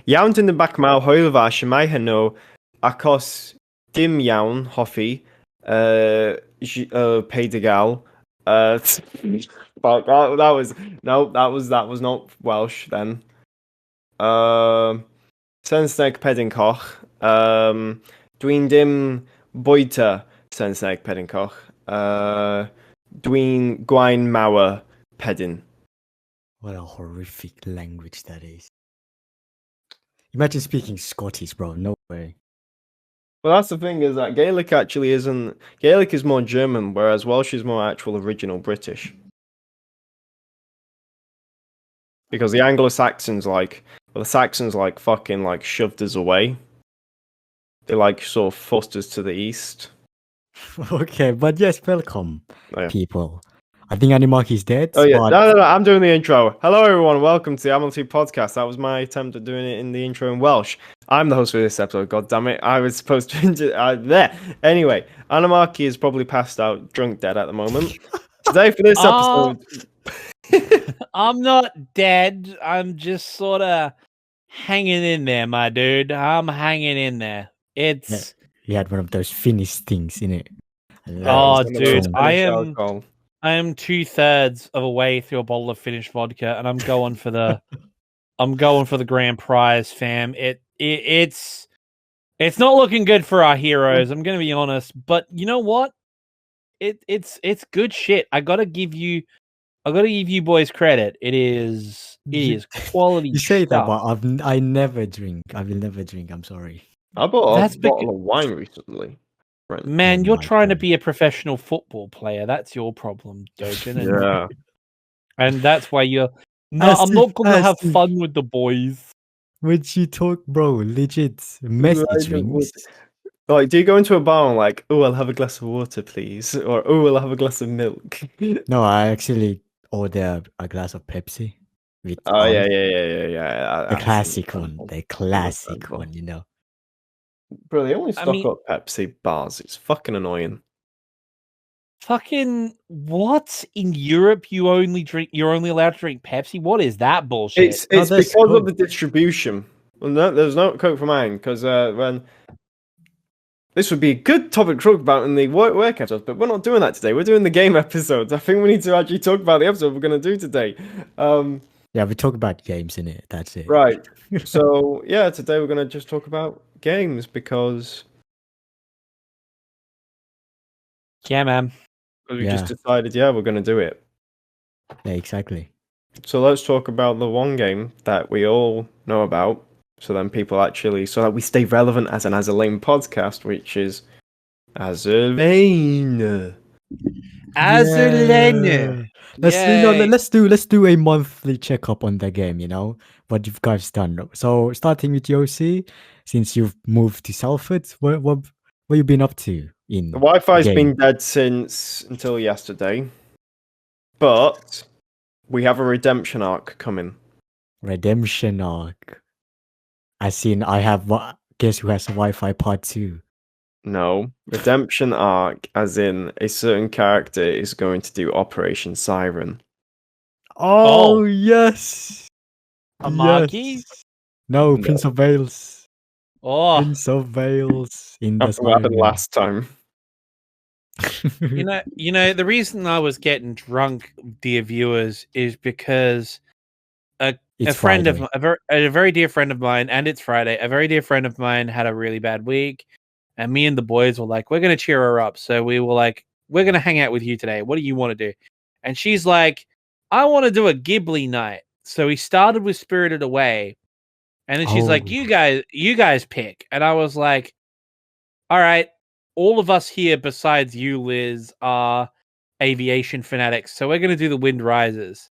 Iawn yn y bac maw hwyl fa siamai hynno achos dim iawn hoffi peidigal. Fuck, that was no, that was not Welsh then. Sensneg pedyn coch. Dwi'n dim bwyta Sensneg pedyn coch. Dwi'n gwain mawer pedyn. What a horrific language that is. Imagine speaking Scottish, bro. No way. Well, that's the thing is that Gaelic actually isn't. Gaelic is more German, whereas Welsh is more actual original British. Because the Anglo-Saxons the Saxons fucking shoved us away. They sort of forced us to the east. Okay, but yes, welcome, people. I think Animark is dead. Oh yeah, no, I'm doing the intro. Hello everyone, welcome to the Admiralty podcast. That was my attempt at doing it in the intro in Welsh. I'm the host for this episode, god damn it. I was supposed to there. Anyway, Animark is probably passed out, drunk dead at the moment. Today for this episode... I'm not dead. I'm just sort of hanging in there, my dude. I'm hanging in there. It's... He had one of those Finnish things in it. Oh, dude, I am 2/3 of a way through a bottle of Finnish vodka, and I'm going for the grand prize, fam. It's not looking good for our heroes. I'm gonna be honest, but you know what? It's good shit. I gotta give you boys credit. It is quality. You say stuff. that, but I never drink. I will never drink. I'm sorry. I bought a bottle of wine recently. Right. Man, you're trying to be a professional football player. That's your problem, Dogen. Yeah. And that's why you're... No, I'm not going to have fun with the boys. Would you talk, bro? Legit. Message rings. Do you go into a bar and oh, I'll have a glass of water, please? Or, oh, I'll have a glass of milk? No, I actually order a glass of Pepsi. With yeah. The classic one. The classic one, you know. Bro, they only stock up Pepsi bars. It's fucking annoying. Fucking what? In Europe, you're only allowed to drink Pepsi? What is that bullshit? It's because of the distribution. Well, no, there's no Coke for mine, because when... This would be a good topic to talk about in the work episodes, but we're not doing that today. We're doing the game episodes. I think we need to actually talk about the episode we're going to do today. Yeah, we talk about games in it. That's it. Right. So, yeah, today we're going to just talk about games because... Yeah, man. We just decided, we're going to do it. Yeah, exactly. So let's talk about the one game that we all know about. So then people so that we stay relevant as an azurlane podcast, which is Azurlane. Azurlane. Let's do a monthly checkup on the game, you know, what you guys done. So starting with Yossi, since you've moved to Salford, what you been up to in the Wi-Fi's been dead since until yesterday. But we have a redemption arc coming. Redemption arc. As in, I have guess who has a Wi-Fi part 2. No, redemption arc, as in a certain character is going to do Operation Siren. Oh yes, Amagi? Yes. No, Prince of Wales. Oh, Prince of Wales in That's what happened last time. you know, the reason I was getting drunk, dear viewers, is because a very dear friend of mine, and it's Friday, a very dear friend of mine had a really bad week, and me and the boys were like, we're going to cheer her up. So we were like, we're going to hang out with you today. What do you want to do? And she's like, I want to do a Ghibli night. So we started with Spirited Away, and then she's like, you guys pick. And I was like, all right, all of us here besides you, Liz, are aviation fanatics. So we're going to do The Wind Rises.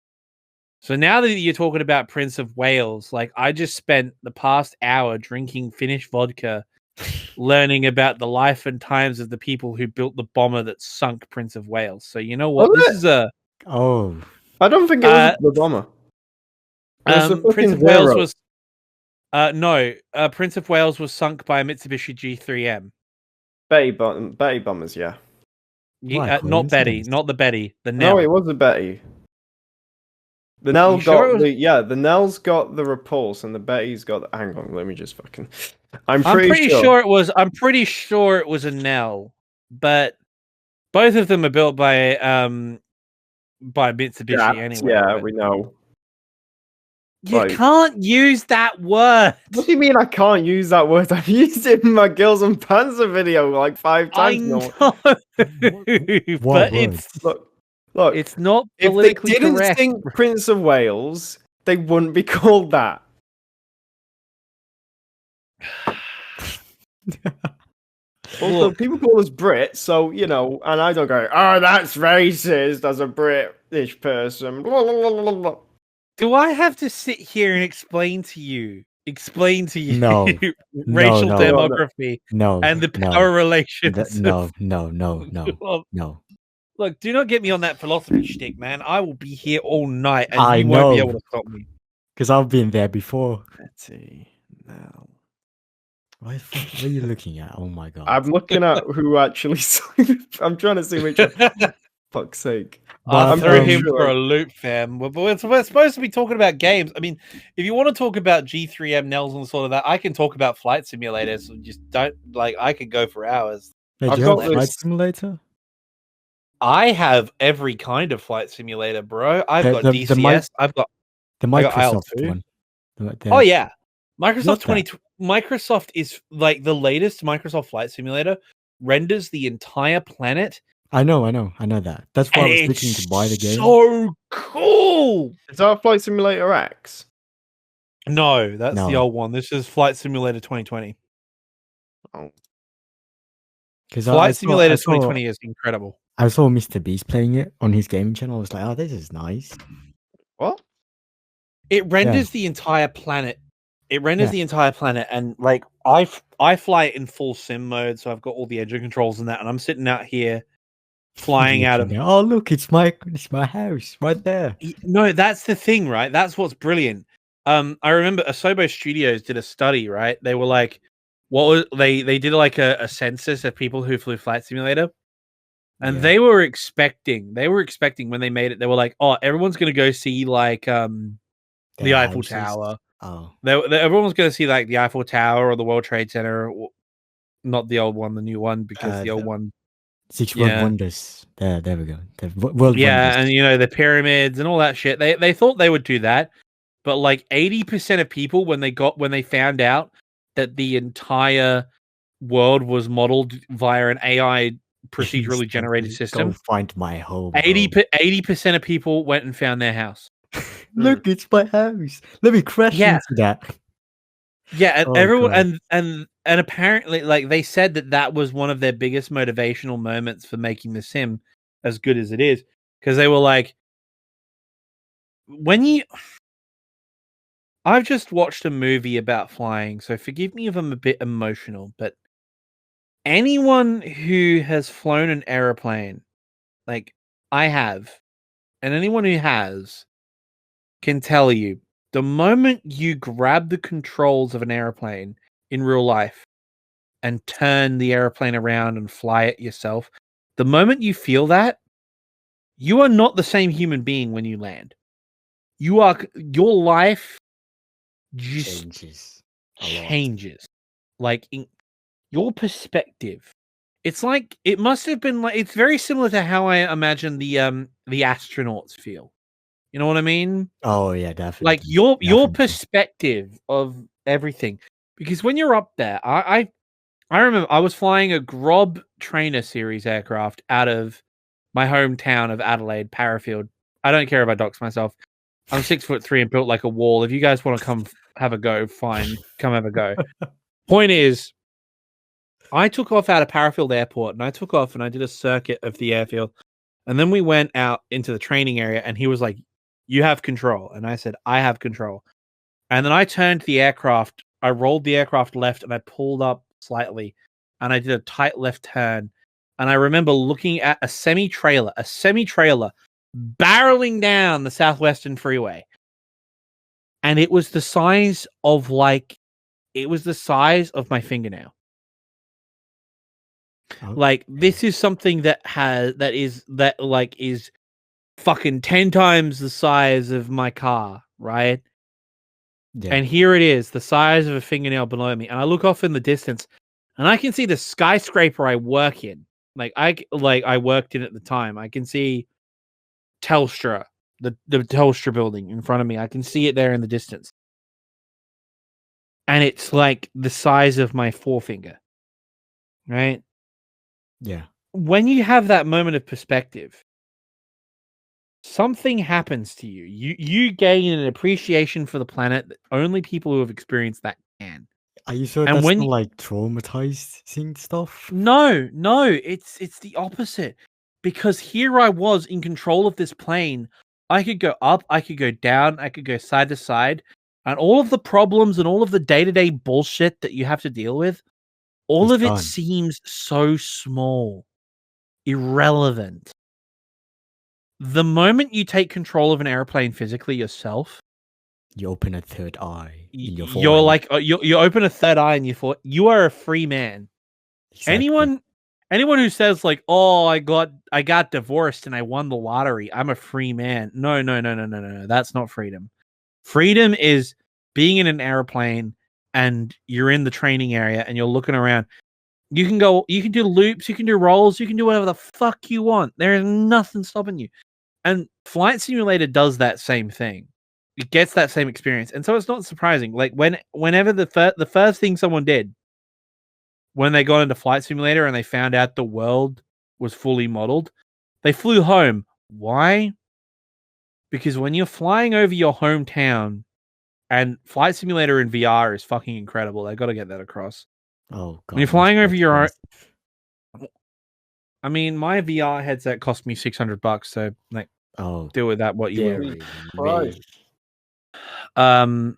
So now that you're talking about Prince of Wales, I just spent the past hour drinking Finnish vodka, learning about the life and times of the people who built the bomber that sunk Prince of Wales. So you know what? I don't think it was the bomber. Prince of Wales was Prince of Wales was sunk by a Mitsubishi G3M. Betty bombers, yeah. Not Betty, not the Betty. The No, it was the Betty. The Nell sure got the Nell's got the repulse and the Betty's got the, hang on, let me just fucking I'm I'm pretty pretty sure. sure it was. I'm pretty sure it was a Nell, but both of them are built by Mitsubishi anyway. Yeah, But we know. you Like, can't use that word. what do you mean I can't use that word? I've used it in my Girls and Panzer video like 5 I times know, now. What but word? Look, it's not if they politically didn't correct. sing Prince of Wales, they wouldn't be called that. Also, Look, people call us Brits, so you know, and I don't go, oh, that's racist as a British person. Blah, blah, blah, blah, blah. do I have to sit here and explain to you No. racial No. demography No. and the No. power relations? No. No. Well, No. look, do not get me on that philosophy shtick, man. I will be here all night, and I you won't be know. able to stop me. Because I've been there before. Betty, now. What are you looking at? Oh my god. I'm looking at who actually. I'm trying to see which one. Fuck's sake. I'll But, throw him sure. for a loop, fam. But we're supposed to be talking about games. I mean, if you want to talk about G3M, Nels, and sort of that, I can talk about flight simulators. So just don't I could go for hours. Wait, I've do you have got Flight this- Simulator? I have every kind of flight simulator, bro. I've got DCS. I've got the I got Microsoft IL2. one. Oh yeah, What's Microsoft that? 20. Microsoft is like the latest Microsoft flight simulator renders the entire planet. I know that. That's why I was looking to buy the game. So cool. Is that Flight Simulator X? No, that's the No. old one. This is Flight Simulator 2020. Oh. Because Flight Simulator 2020 is incredible. I saw Mr. Beast playing it on his gaming channel. I was like, oh, this is nice. What? It renders the entire planet. It renders the entire planet, and like I fly it in full sim mode, so I've got all the engine controls and that, and I'm sitting out here flying out of. Oh, look, it's my house right there. No, that's the thing, right? That's what's brilliant. I remember Asobo Studios did a study, right? They were like, what was they did like a census of people who flew Flight Simulator, and they were expecting when they made it, they were like, oh, everyone's gonna go see like the Eiffel houses. Tower. Oh, everyone was going to see like the Eiffel Tower or the World Trade Center, or, not the old one, the new one, because the old one, Six World Wonders. There we go. The World Wonders. and you know the pyramids and all that shit. They thought they would do that, but like 80% of people when they found out that the entire world was modeled via an AI procedurally generated system, Go find my home. 80% of people went and found their house. Look, it's my house. Let me crash into that. Yeah, and Oh, everyone God. and apparently, like they said that was one of their biggest motivational moments for making the sim as good as it is, because they were like, I've just watched a movie about flying, so forgive me if I'm a bit emotional, but anyone who has flown an airplane, like I have, and anyone who has, can tell you, the moment you grab the controls of an airplane in real life and turn the airplane around and fly it yourself, the moment you feel that, you are not the same human being when you land. Your life just changes. Like in your perspective. It's like it must have been like it's very similar to how I imagine the astronauts feel. You know what I mean? Oh yeah, definitely. Like your perspective of everything. Because when you're up there, I remember I was flying a Grob Trainer series aircraft out of my hometown of Adelaide, Parafield. I don't care if I dox myself. I'm 6'3" and built like a wall. If you guys want to come have a go, fine. Come have a go. Point is, I took off out of Parafield Airport and I took off and I did a circuit of the airfield. And then we went out into the training area and he was like, you have control. And I said, I have control. And then I turned the aircraft. I rolled the aircraft left and I pulled up slightly and I did a tight left turn. And I remember looking at a semi-trailer barreling down the Southwestern Freeway. And it was the size of my fingernail. Oh. Like this is something that is fucking 10 times the size of my car, right? Yeah. And here it is, the size of a fingernail below me. And I look off in the distance and I can see the skyscraper I work in. I worked in at the time. I can see Telstra, the Telstra building in front of me. I can see it there in the distance. And it's like the size of my forefinger. Right? Yeah. When you have that moment of perspective, something happens to you. You gain an appreciation for the planet that only people who have experienced that can. Are you sure And that's when not you- like traumatizing stuff? No, it's the opposite. Because here I was in control of this plane. I could go up, I could go down, I could go side to side, and all of the problems and all of the day-to-day bullshit that you have to deal with, all It's of it done. seems so small, irrelevant. The moment you take control of an airplane physically yourself, You open a third eye in your you're forehead. like you open a third eye and you are a free man. Exactly. Anyone who says like, "Oh, I got divorced and I won the lottery. I'm a free man." No. That's not freedom. Freedom is being in an airplane and you're in the training area and you're looking around. You can do loops, you can do rolls, you can do whatever the fuck you want. There is nothing stopping you. And Flight Simulator does that same thing. It gets that same experience. And so it's not surprising. Like whenever the first thing someone did when they got into Flight Simulator and they found out the world was fully modeled, they flew home. Why? Because when you're flying over your hometown, and Flight Simulator in VR is fucking incredible. I got to get that across. Oh god. When you're flying that's over your own, expensive. I mean, my VR headset cost me $600, so like, Oh, do with that what you will. dearie Christ. me.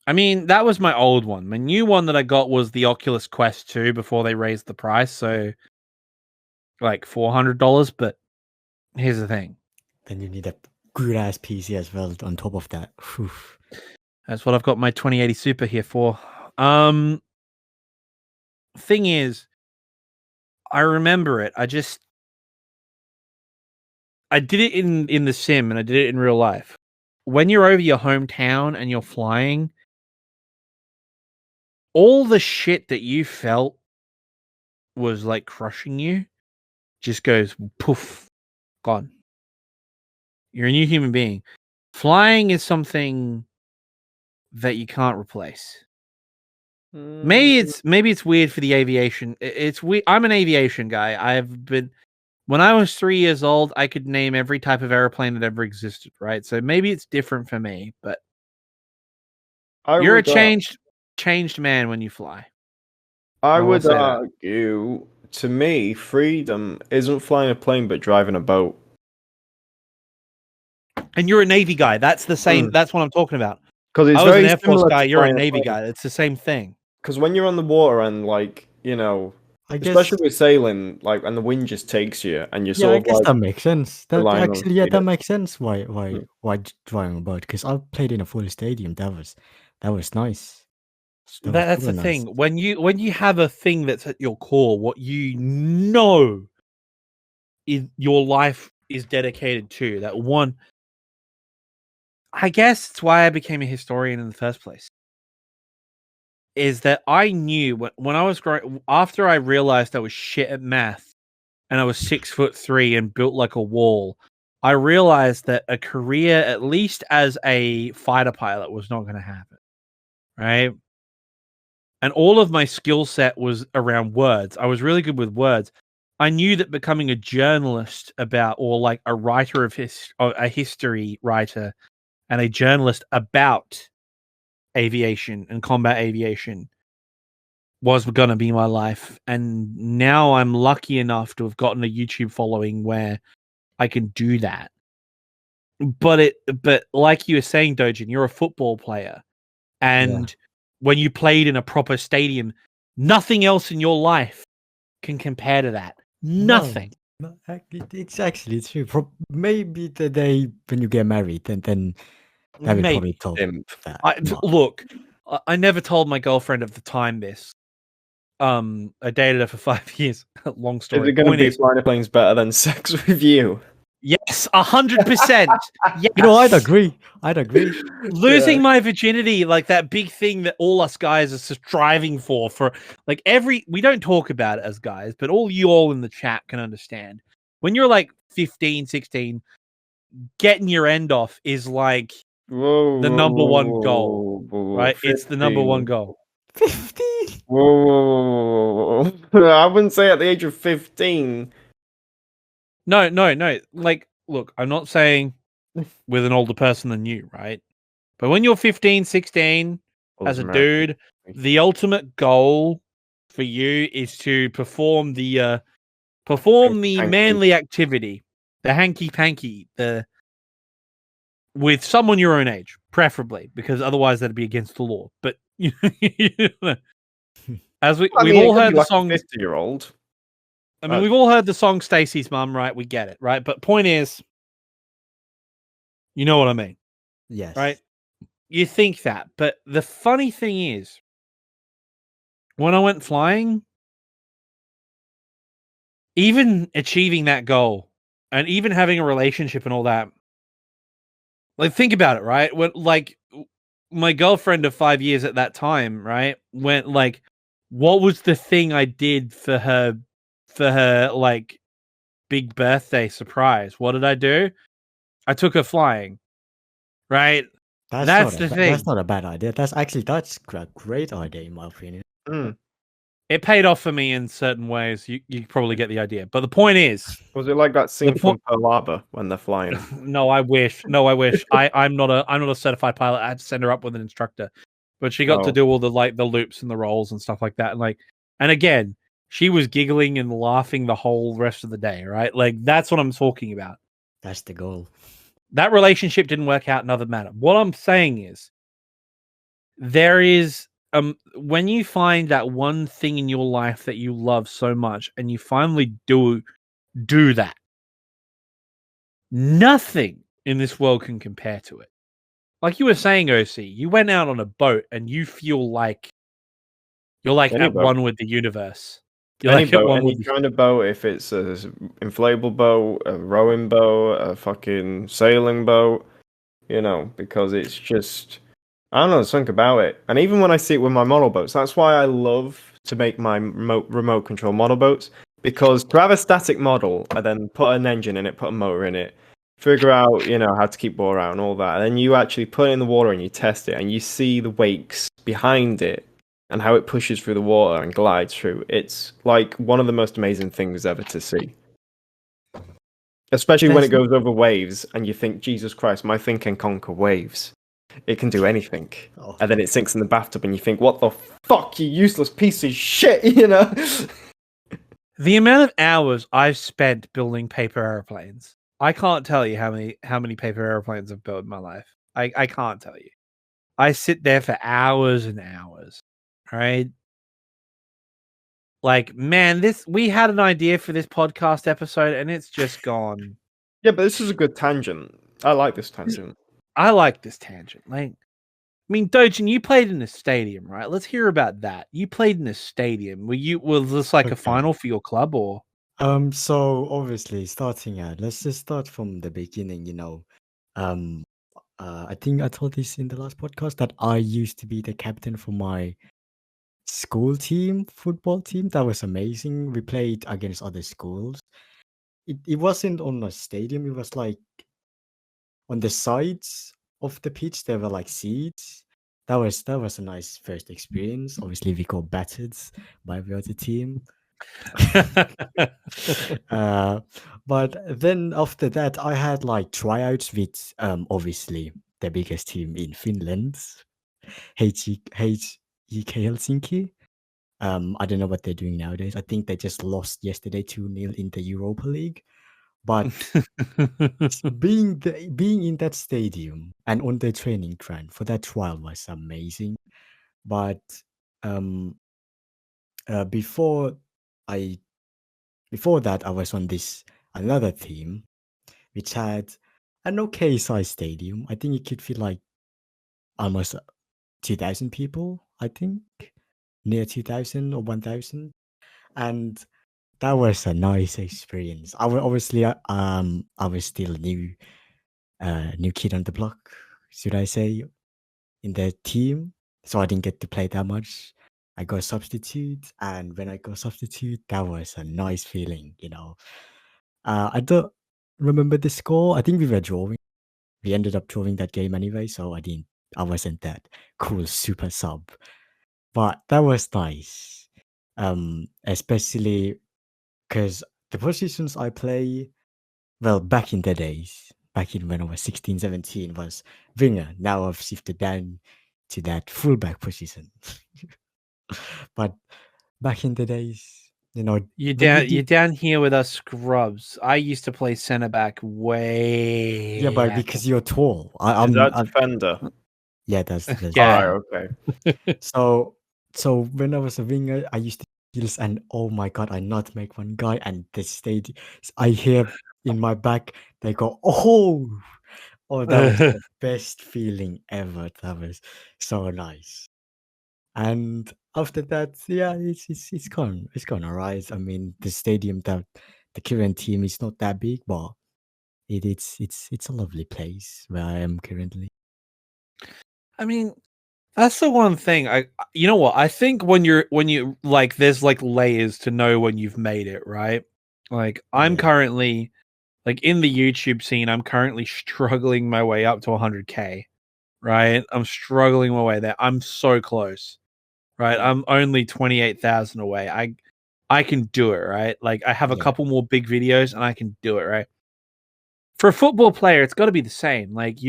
I mean, that was my old one. My new one that I got was the Oculus Quest 2 before they raised the price, so like $400. But here's the thing: Then you need a good ass PC as well on top of that. Whew. that's what I've got my 2080 Super here for. Thing is, I remember it. I did it in the sim and I did it in real life. When you're over your hometown and you're flying, all the shit that you felt was like crushing you just goes poof, gone. You're a new human being. Flying is something that you can't replace. Maybe it's weird for the aviation. It's weird. I'm an aviation guy. When I was 3 years old, I could name every type of airplane that ever existed, right? So maybe it's different for me, but you're a changed man when you fly. I will would say that. argue, to me, freedom isn't flying a plane but driving a boat. And you're a Navy guy. That's the same. That's what I'm talking about. Because it's I was very an Air Force similar guy. to You're a flying Navy plane. guy. It's the same thing. Because when you're on the water and like, you know, I guess. especially with sailing, like, and the wind just takes you, and you're Yeah, I sort of guess like that makes sense. That relying on actually, yeah, that freedom. makes sense. Why driving a boat? Because I played in a full stadium. That was nice. That's the super nice. thing. When you have a thing that's at your core, what you know is your life is dedicated to that one. I guess it's why I became a historian in the first place. Is that I knew when I was growing, after I realized I was shit at math and I was 6'3" and built like a wall, I realized that a career, at least as a fighter pilot, was not going to happen. Right. And all of my skill set was around words. I was really good with words. I knew that becoming a journalist or like a writer of a history writer and a journalist about aviation and combat aviation was going to be my life. And now I'm lucky enough to have gotten a YouTube following where I can do that. But like you were saying, Dojin, you're a football player. And when you played in a proper stadium, nothing else in your life can compare to that. Nothing. No, it's actually true. Maybe the day when you get married, then that will probably top that. No. Look, I never told my girlfriend of the time this. I dated her for 5 years. Long story. Is it going to be flying planes better than sex with you? Yes, 100%. Yes. You know, I'd agree. I'd agree. Losing my virginity, like that big thing that all us guys are striving for like we don't talk about it as guys, but you all in the chat can understand. When you're like 15, 16, getting your end off is like the number one goal, right? 15. It's the number one goal. 50. Whoa. I wouldn't say at the age of 15. No. Like, look, I'm not saying with an older person than you, right? But when you're 15, 16, as a dude, the ultimate goal for you is to perform the manly activity, the hanky panky, with someone your own age, preferably, because otherwise that'd be against the law. But as we've all heard the song, 50-year-old. I mean, we've all heard the song "Stacy's Mum," right? We get it, right? But point is, you know what I mean, Yes. right? You think that, but the funny thing is, when I went flying, even achieving that goal and even having a relationship and all that, like, think about it, right? When, like, my girlfriend of 5 years at that time, right, went, like, what was the thing I did for her, like, big birthday surprise? What did I do? I took her flying, right? That's the thing. That's not a bad idea. That's a great idea, in my opinion. It paid off for me in certain ways. You probably get the idea. But the point is, Was it like that scene from Pearl Harbor when they're flying? No, I wish. I'm not a certified pilot. I had to send her up with an instructor, but she got to do all the loops and the rolls and stuff like that. And again, she was giggling and laughing the whole rest of the day. Right? Like, that's what I'm talking about. That's the goal. That relationship didn't work out. Another matter. What I'm saying is, there is when you find that one thing in your life that you love so much, and you finally do that, nothing in this world can compare to it. Like you were saying, OC, you went out on a boat and you feel like you're like at one with the universe. You're any like at boat, one any with kind of boat, if it's a inflatable boat, a rowing boat, a fucking sailing boat, because it's just, I don't know, something about it. And even when I see it with my model boats, that's why I love to make my remote control model boats, because to have a static model and then put an engine in it, put a motor in it, figure out, how to keep bore out and all that, and then you actually put it in the water and you test it and you see the wakes behind it and how it pushes through the water and glides through. It's like one of the most amazing things ever to see. Especially when it goes over waves and you think, Jesus Christ, my thing can conquer waves. It can do anything. Oh. And then it sinks in the bathtub and you think, what the fuck, you useless piece of shit, The amount of hours I've spent building paper airplanes. I can't tell you how many paper airplanes I've built in my life. I can't tell you. I sit there for hours and hours. Right? Like, man, we had an idea for this podcast episode and it's just gone. Yeah, but this is a good tangent. I like this tangent. Like, I mean, Dojin, you played in a stadium, right? Let's hear about that. You played in a stadium. Was this like a final for your club, or? So obviously starting out, let's just start from the beginning, I think I told this in the last podcast that I used to be the captain for my school team, football team. That was amazing. We played against other schools. It wasn't on a stadium, it was like on the sides of the pitch there were like seats. That was a nice first experience. Obviously we got battered by the other team. But then after that I had like tryouts with obviously the biggest team in Finland, HJK Helsinki. I don't know what they're doing nowadays. I think they just lost yesterday 2-0 in the Europa League. But being in that stadium and on the training ground for that trial was amazing. But before that, I was on this another team, which had an okay size stadium. I think it could fit like almost 2,000 people. I think near 2,000 or 1,000, and that was a nice experience. Obviously, I was still a new kid on the block, should I say, in the team, so I didn't get to play that much. I got substitute, and when I got substitute, that was a nice feeling, you know. I don't remember the score. I think we were drawing. We ended up drawing that game anyway, so I wasn't that cool super sub. But that was nice. Especially because the positions I play, well, back in the days, back in when I was 16, 17, was winger. Now I've shifted down to that fullback position. But back in the days, you know, when we You're did, down here with us scrubs. I used to play center back way yeah, but back. because you're tall, Is that defender? yeah, that's Yeah. Alright, okay. So when I was a winger, I used to skills and oh my god, I not make one guy and the stage I hear in my back they go, oh, that was the best feeling ever. That was so nice. And after that, yeah, it's gone alright. I mean, the stadium that the current team is not that big, but it's a lovely place where I am currently. I mean, that's the one thing. You know what? I think when you like, there's like layers to know when you've made it, right? Like, I'm Yeah. currently like in the YouTube scene. I'm currently struggling my way up to 100K, right? I'm struggling my way there. I'm so close, right? I'm only 28,000 away. I can do it, right? Like, I have a Yeah. couple more big videos and I can do it, right? For a football player, it's got to be the same. Like,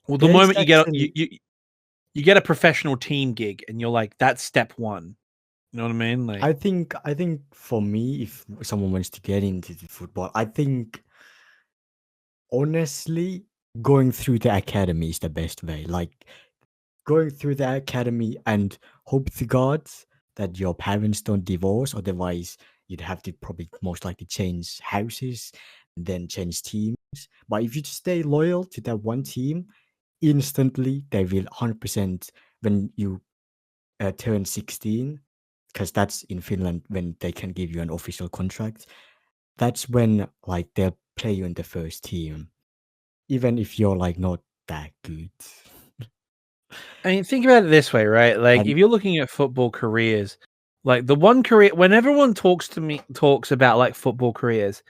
well, the There is moment you get actually you get a professional team gig and you're like, that's step one. You know what I mean? Like, I think for me, if someone wants to get into the football, I think honestly going through the academy is the best way. Like going through the academy and hope to God that your parents don't divorce, otherwise you'd have to probably most likely change houses and then change teams. But if you just stay loyal to that one team, instantly they will 100% when you turn 16, because that's in Finland when they can give you an official contract. That's when like they'll play you in the first team, even if you're like not that good. I mean, think about it this way, right? Like, And if you're looking at football careers, like the one career, when everyone talks about like football careers,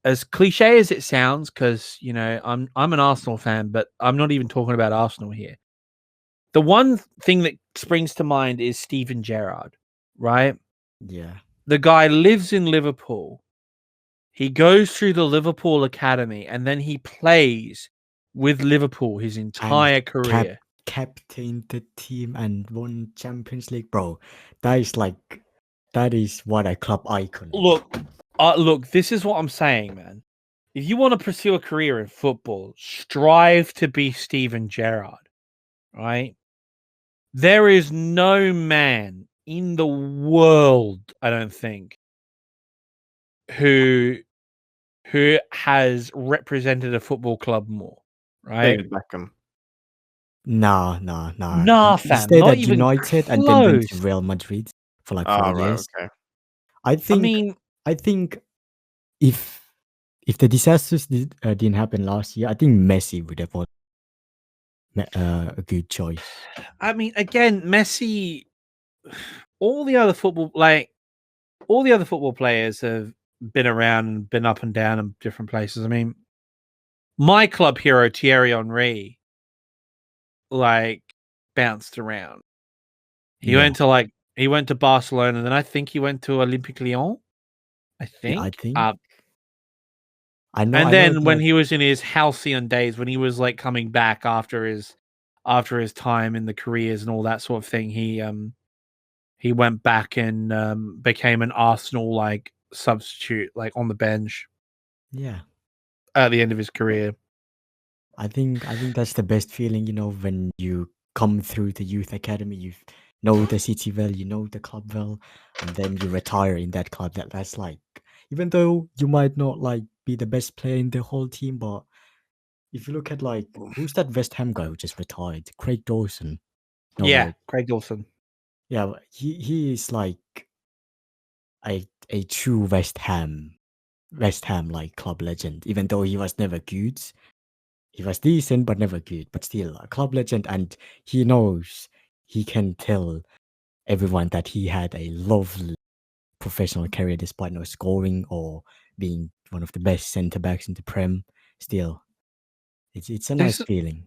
as cliche as it sounds, because you know I'm an Arsenal fan, but I'm not even talking about Arsenal here. The one thing that springs to mind is Steven Gerrard, right? yeah, The guy lives in Liverpool. He goes through the Liverpool academy, and then he plays with Liverpool his and entire career. captain the team and won Champions League, bro. That is what a club icon. Look, this is what I'm saying, man. If you want to pursue a career in football, strive to be Steven Gerrard, right? There is no man in the world, I don't think, who has represented a football club more, right? David Beckham. Nah. Nah, He fam, stayed not at even United and then went to close. Real Madrid for like Ah, 4 right, years. okay. I I think mean, I think if the disasters didn't happen last year, I think Messi would have won a good choice. again, Messi, all the other football players have been around and been up and down in different places. I mean, my club hero Thierry Henry, like, bounced around. He Yeah, went to Barcelona, and then I think he went to Olympique Lyon. I yeah. I think. think And I know then when that. he was in his halcyon days, when he was like coming back after his time in the careers and all that sort of thing, he went back and became an Arsenal like substitute, like on the bench Yeah, at the end of his career. I think that's the best feeling. You know, when you come through the youth academy, you know the city well, you know the club well, and then you retire in that club. That's like, even though you might not like be the best player in the whole team, but if you look at like who's that West Ham guy who just retired, Craig Dawson. No, Yeah, wait, Craig Dawson. yeah, he is like a true West Ham like club legend. Even though he was never good, he was decent but never good. But still, a club legend, and he knows he can tell everyone that he had a lovely professional career despite no scoring or being one of the best centre backs in the Prem. Still, it's a nice feeling.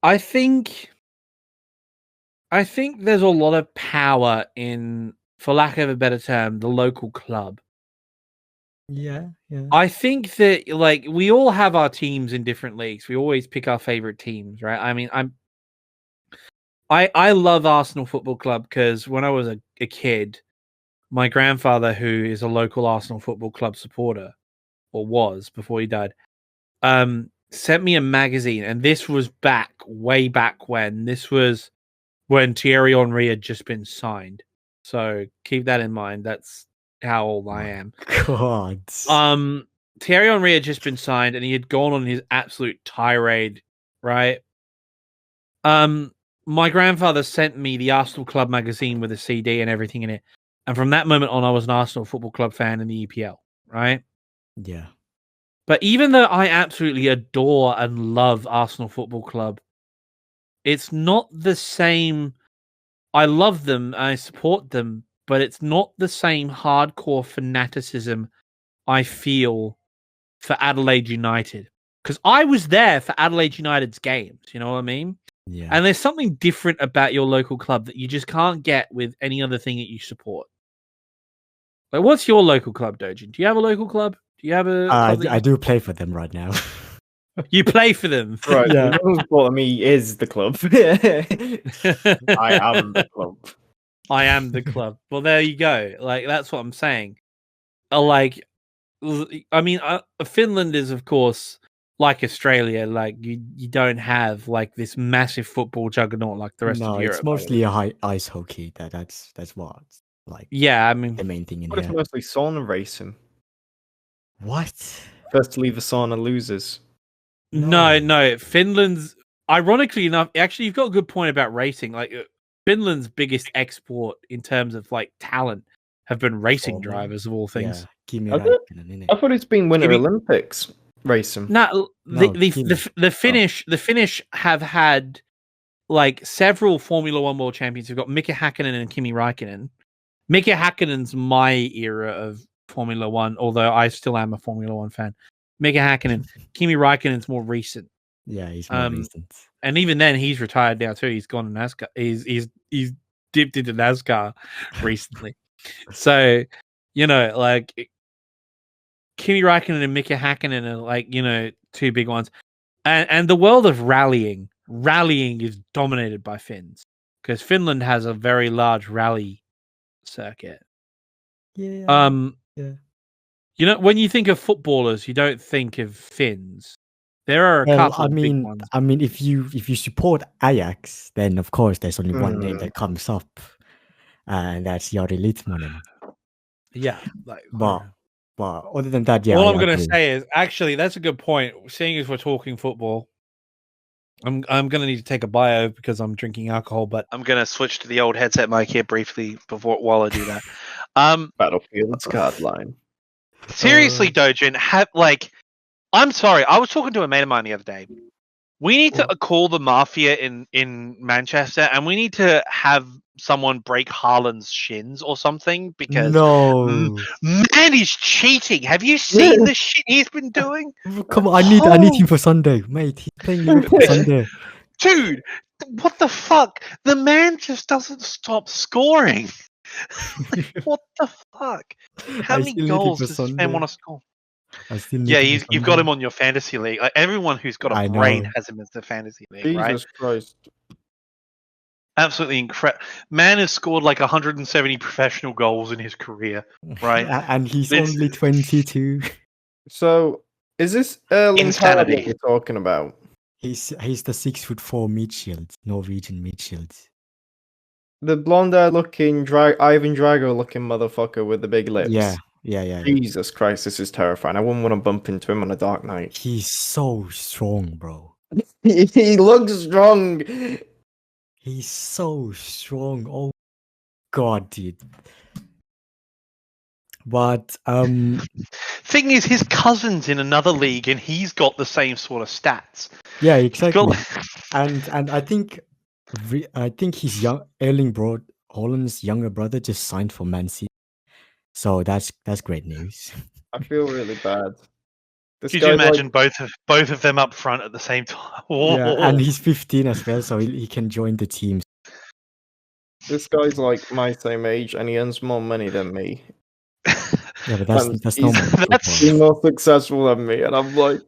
I think there's a lot of power in, for lack of a better term, the local club. Yeah. I think that like we all have our teams in different leagues. We always pick our favorite teams, right? I mean, I love Arsenal Football Club because when I was a kid, my grandfather, who is a local Arsenal Football Club supporter, or was before he died, sent me a magazine, and this was way back when. This was when Thierry Henry had just been signed. So keep that in mind. That's how old I am. God. Thierry Henry had just been signed, and he had gone on his absolute tirade, right? My grandfather sent me the Arsenal Club magazine with a CD and everything in it. And from that moment on, I was an Arsenal Football Club fan in the EPL, right? Yeah. But even though I absolutely adore and love Arsenal Football Club, it's not the same. I love them, I support them, but it's not the same hardcore fanaticism I feel for Adelaide United. Because I was there for Adelaide United's games, you know what I mean? Yeah. And there's something different about your local club that you just can't get with any other thing that you support. Like, what's your local club, Dojin? Do you have a local club? Do you have a club I do play for them right now. You play for them? Right, Yeah. the who's bought me is the club. I am the club. I am the club. Well, there you go. Like, that's what I'm saying. Like, I mean, Finland is, of course, like Australia. Like, you don't have like this massive football juggernaut like the rest of Europe. It's mostly a ice hockey. That's what like. Yeah, I mean, the main thing in But it's here. mostly sauna racing. What? First to leave the sauna loses. No. Finland's, ironically enough, actually, you've got a good point about racing. Like, Finland's biggest export in terms of like talent have been racing drivers of all things. Yeah, Kimi Has it? Räikkönen, innit? I thought it's been Winter Olympics racing. No, the Kimi. Finnish have had like several Formula One world champions. We've got Mika Häkkinen and Kimi Räikkönen. Mika Häkkinen's my era of Formula One, although I still am a Formula One fan. Mika Häkkinen, Kimi Räikkönen's more recent. Yeah, he's more recent. And even then, he's retired now too. He's gone to NASCAR. He's dipped into NASCAR recently. So, you know, like Kimi Räikkönen and Mika Häkkinen are like, you know, two big ones. And the world of rallying is dominated by Finns because Finland has a very large rally circuit. Yeah. You know, when you think of footballers, you don't think of Finns. There are a couple of big ones. I mean, if you support Ajax, then of course there's only one name that comes up, and that's Jari Litmanen. Yeah, like, but other than that, yeah. All I'm going to say is, actually, that's a good point. Seeing as we're talking football, I'm going to need to take a bio because I'm drinking alcohol. But I'm going to switch to the old headset mic here briefly while I do that. Battlefield's card line. Seriously, Dojin, I'm sorry. I was talking to a mate of mine the other day. We need to call the mafia in Manchester, and we need to have someone break Haaland's shins or something because man is cheating. Have you seen the shit he's been doing? Come on, I need him for Sunday, mate. He's playing Liverpool Sunday. Dude, what the fuck? The man just doesn't stop scoring. What the fuck? How many goals does this man want to score? Yeah, you've got him on your fantasy league. Like, everyone who's got a brain has him as their fantasy league, right? Jesus Christ. Absolutely incredible. Man has scored like 170 professional goals in his career, right? And he's only 22. So, is this Erling Insanity Haaland we're talking about? He's the 6'4" midfield, Norwegian midfield. The blonde-haired looking Ivan Drago looking motherfucker with the big lips. Yeah. Jesus Christ, this is terrifying. I wouldn't want to bump into him on a dark night. He's so strong, bro. He looks strong. He's so strong. Oh God, dude. But Thing is, his cousin's in another league, and he's got the same sort of stats. yeah, He's exactly. got- And I think his Erling Haaland's younger brother just signed for Man City. So that's great news. I feel really bad. This Could you guy's imagine like, both of them up front at the same time? Yeah, and he's 15 as well, so he can join the team. this guy's like my same age, and he earns more money than me. Yeah, but And that's he's- normal. that's- He's more successful than me, and I'm like,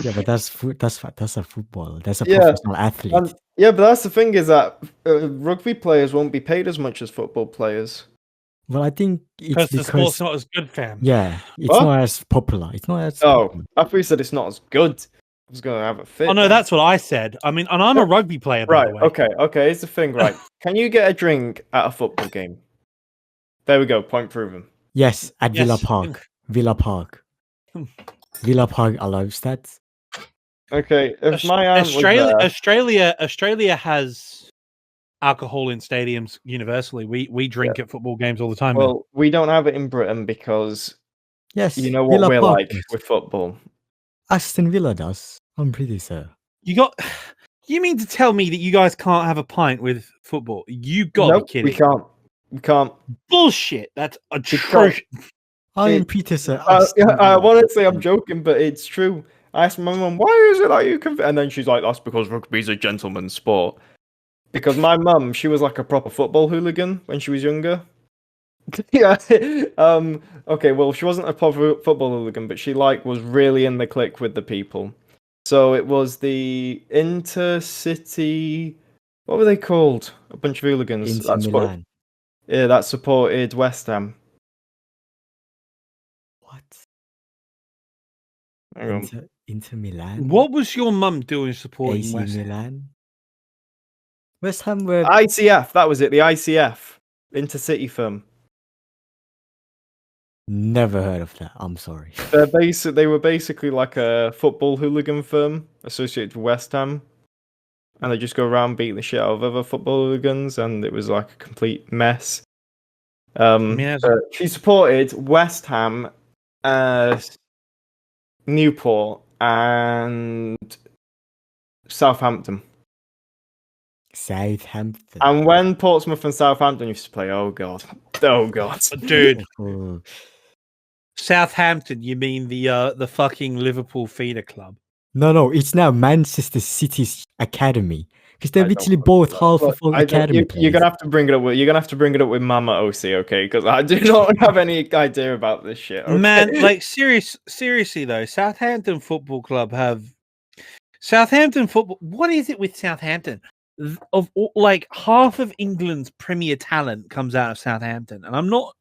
Yeah, but that's a football. That's a Yeah, professional athlete. and yeah, but that's the thing is that rugby players won't be paid as much as football players. Well, I think it's Because the sport's because not as good, fam. yeah, it's What? not as popular. It's not as Oh, popular. I thought you said it's not as good. I was gonna have a fit. Oh no, then. that's what I said. I mean, and I'm a rugby player, by right. the way. Okay. Here's the thing, right? Can you get a drink at a football game? There we go. Point proven. Yes, at Villa Yes. Park. Villa Park. Villa Park allows that. Okay, if my aunt Australia, was Australia has alcohol in stadiums universally. We drink at football games all the time. there, man. well, we don't have it in Britain because Yes, you know what Villa we're Park like does. with football. Aston Villa does. I'm pretty sure. You mean to tell me that you guys can't have a pint with football? You gotta Nope, be kidding. we can't. We can't. Bullshit. That's atrocious. I am It- pretty sure. I Aston Villa want to say I'm does. joking, but it's true. I asked my mum, why is it that you can? And then she's like, that's because rugby's a gentleman's sport. Because my mum, she was like a proper football hooligan when she was younger. Yeah. Okay. Well, she wasn't a proper football hooligan, but she was really in the clique with the people. So it was the Intercity. What were they called? A bunch of hooligans. Inter Milan. That supported West Ham. What? Hang on. Inter Milan. What was your mum doing supporting AC West Ham? Milan. West Ham were ICF. That was it. The ICF. Intercity firm. never heard of that. I'm sorry. They were basically like a football hooligan firm associated with West Ham, and they just go around beating the shit out of other football hooligans, and it was like a complete mess. She supported West Ham, Newport, and Southampton. Southampton. And when Portsmouth and Southampton used to play, oh god, Dude, Oh, Southampton, you mean the fucking Liverpool feeder club? no, it's now Manchester City's academy because they I don't literally know. bought half Look, of all I don't- academy you're players. gonna have to bring it up. You're gonna have to bring it up with Mama OC, okay? Because I do not have any idea about this shit. Okay? Man, like seriously though, Southampton Football Club have Southampton football. What is it with Southampton? Of like half of England's premier talent comes out of Southampton, and I'm not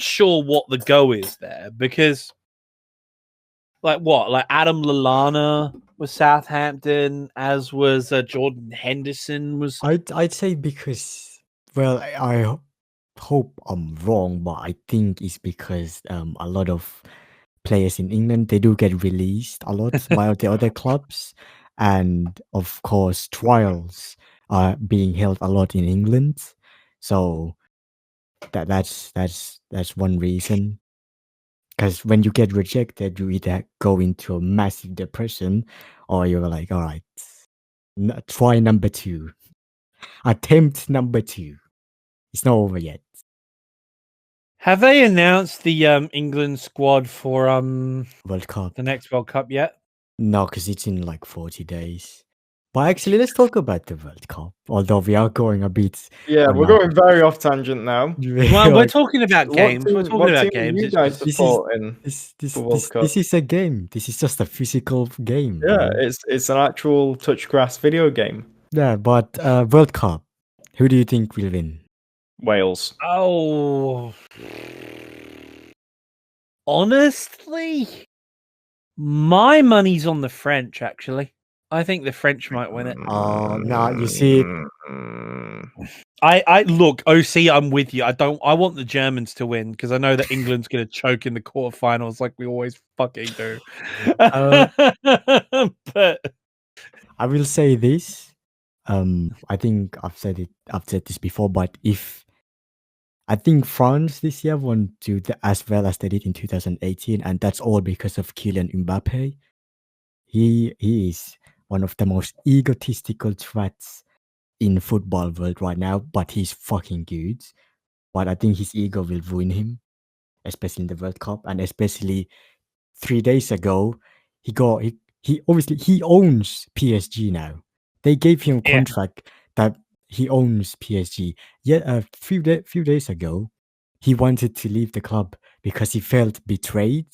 sure what the go is there because, like Adam Lallana was Southampton, as was Jordan Henderson was. I'd say because I hope I'm wrong, but I think it's because a lot of players in England they do get released a lot by the other clubs, and of course trials are being held a lot in England, so that's one reason. Because when you get rejected, you either go into a massive depression, or you're like, all right, try number 2, attempt number 2. It's not over yet. Have they announced the England squad for World Cup. the next World Cup yet? No, because it's in like 40 days. But actually, let's talk about the World Cup. Although we are going a bit. Yeah, we're going very off tangent now. Well, we're talking about games. We're talking about team games. You It's guys just- support in This the World Cup. this is a game. This is just a physical game. Yeah, you know? it's an actual touch grass video game. Yeah, but World Cup. Who do you think will win? Wales. Oh, honestly, my money's on the French. Actually, I think the French might win it. Oh, no, you see, I look, OC, I'm with you. I want the Germans to win because I know that England's going to choke in the quarterfinals like we always fucking do. But I will say this. I think I've said this before, but if I think France this year won't do as well as they did in 2018, and that's all because of Kylian Mbappe. He is one of the most egotistical threats in football world right now, but he's fucking good. But I think his ego will ruin him, especially in the World Cup, and especially 3 days ago, he obviously he owns PSG now. They gave him a Yeah. contract that he owns PSG. Yet a few days ago, he wanted to leave the club because he felt betrayed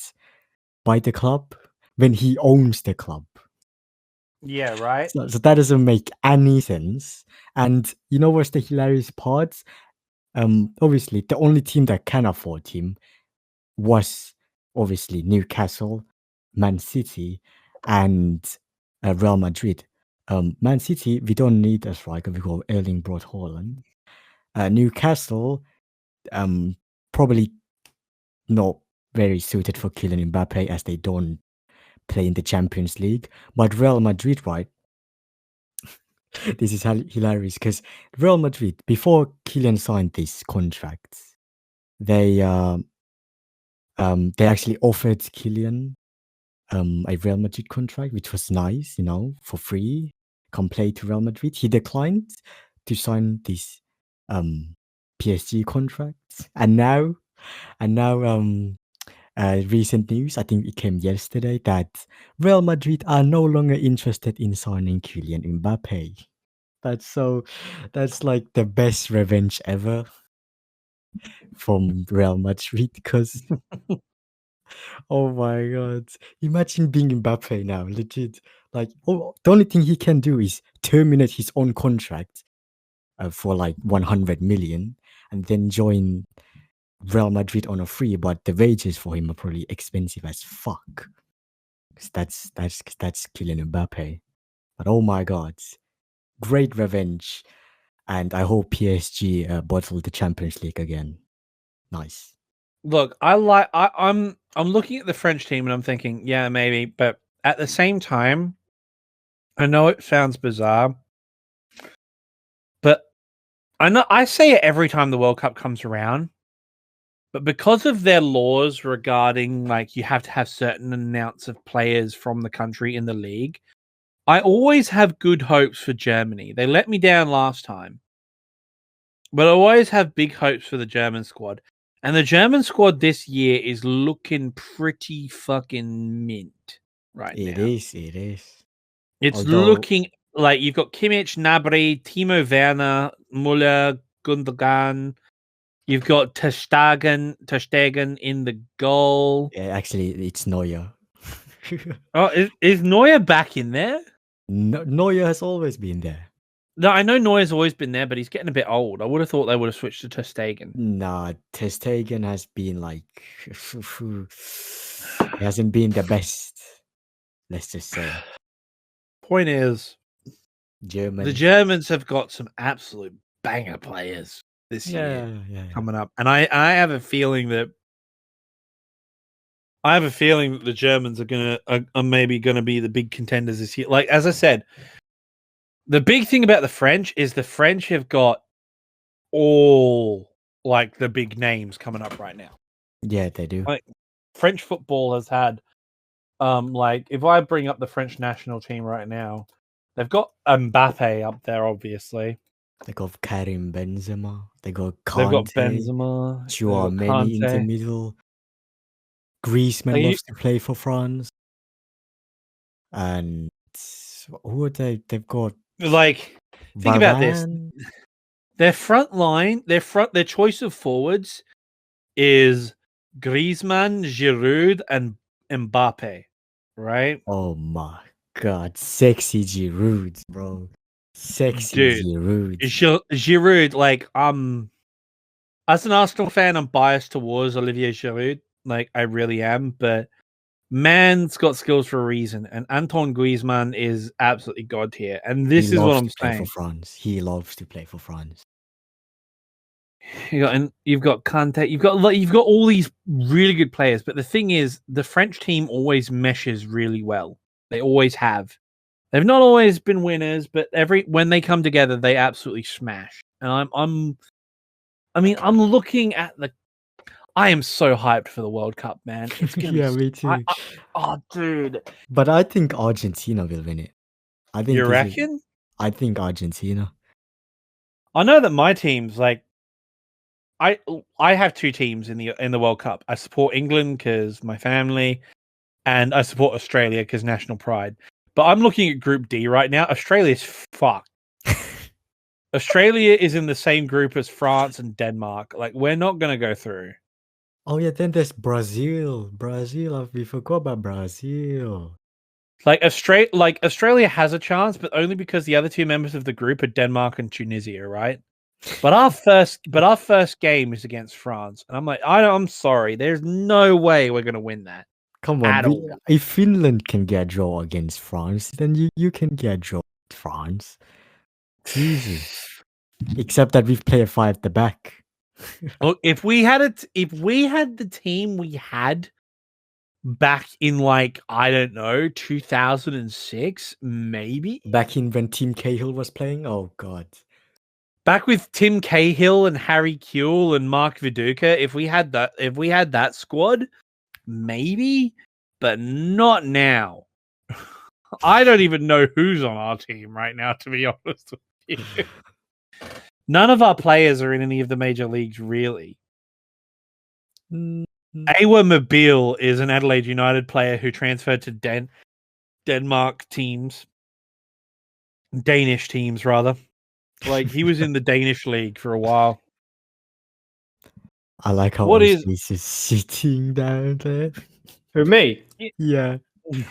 by the club when he owns the club. Yeah, right. So that doesn't make any sense. And you know what's the hilarious part? Obviously, the only team that can afford him was obviously Newcastle, Man City, and Real Madrid. Man City, we don't need a striker. We got Erling Braut Haaland. Newcastle, probably not very suited for Kylian Mbappe as they don't play in the Champions League. But Real Madrid, right? This is hilarious because Real Madrid, before Kylian signed this contract, they actually offered Kylian a Real Madrid contract, which was nice, for free. Come play to Real Madrid. He declined to sign this PSG contract, and now recent news, I think it came yesterday, that Real Madrid are no longer interested in signing Kylian Mbappe. That's like the best revenge ever from Real Madrid because oh my god. Imagine being Mbappe now, legit. Like, the only thing he can do is terminate his own contract for like 100 million and then join Real Madrid on a free, but the wages for him are probably expensive as fuck. 'Cause that's Kylian Mbappe. But oh my god, great revenge. And I hope PSG bottle the Champions League again. Nice. Look, I'm looking at the French team and I'm thinking, yeah, maybe, but at the same time, I know it sounds bizarre, but I say it every time the World Cup comes around, but because of their laws regarding like you have to have certain amounts of players from the country in the league, I always have good hopes for Germany. They let me down last time, but I always have big hopes for the German squad. And the German squad this year is looking pretty fucking mint right now. It is. It's looking like you've got Kimmich, Gnabry, Timo Werner, Muller, Gundogan. You've got Ter Stegen in the goal. Yeah, actually, it's Neuer. Oh, is Neuer back in there? Neuer has always been there. No, I know Neuer's always been there, but he's getting a bit old. I would have thought they would have switched to Ter Stegen. Nah, Ter Stegen has been like... he hasn't been the best, let's just say. Point is, Germany. the Germans have got some absolute banger players this year coming up. And I have a feeling that the Germans are maybe gonna be the big contenders this year. Like as I said, the big thing about the French is the French have got all like the big names coming up right now. Yeah, they do. Like French football has had like if I bring up the French national team right now, they've got Mbappe up there, obviously. They got Karim Benzema. They got Kante. They've got Benzema. Chouameni in the middle. Griezmann loves to play for France. And who are they? They've got like think about this. Their front line, their choice of forwards is Griezmann, Giroud, and Mbappe, right? Oh my god, sexy Giroud, bro. Sexy Dude, Giroud. Giroud, like as an Arsenal fan, I'm biased towards Olivier Giroud. Like I really am, but man's got skills for a reason, and Antoine Griezmann is absolutely god tier. And this is what I'm saying. For France. He loves to play for France. You've got Kante, you've got all these really good players, but the thing is, the French team always meshes really well. They always have. They've not always been winners, but when they come together, they absolutely smash. And I mean, I'm looking at the. I am so hyped for the World Cup, man. It's gonna Yeah, be. me too. Oh, dude. But I think Argentina will win it. I think You this is. reckon? I think Argentina. I know that my team's like. I have two teams in the World Cup. I support England because my family, and I support Australia because national pride. But I'm looking at Group D right now. Australia's fucked. Australia is in the same group as France and Denmark. Like, we're not gonna go through. Oh yeah, then there's Brazil. Brazil, we forgot about Brazil. Like Australia has a chance, but only because the other two members of the group are Denmark and Tunisia, right? But our first game is against France, and I'm like, I'm sorry, there's no way we're gonna win that. Come on, At all. if Finland can get a draw against France, then you can get a draw with France. Easy. Except that we've played 5 at the back. Look, if we had the team we had back in like, I don't know, 2006, maybe Back in when Team Cahill was playing? Oh god. back with Tim Cahill and Harry Kewell and Mark Viduka, if we had that squad, maybe, but not now. I don't even know who's on our team right now, to be honest with you. None of our players are in any of the major leagues, really. Awa Mobile is an Adelaide United player who transferred to Denmark teams. Danish teams, rather. Like, he was in the Danish league for a while. I like how What is Oasis is sitting down there. Who, me? Yeah.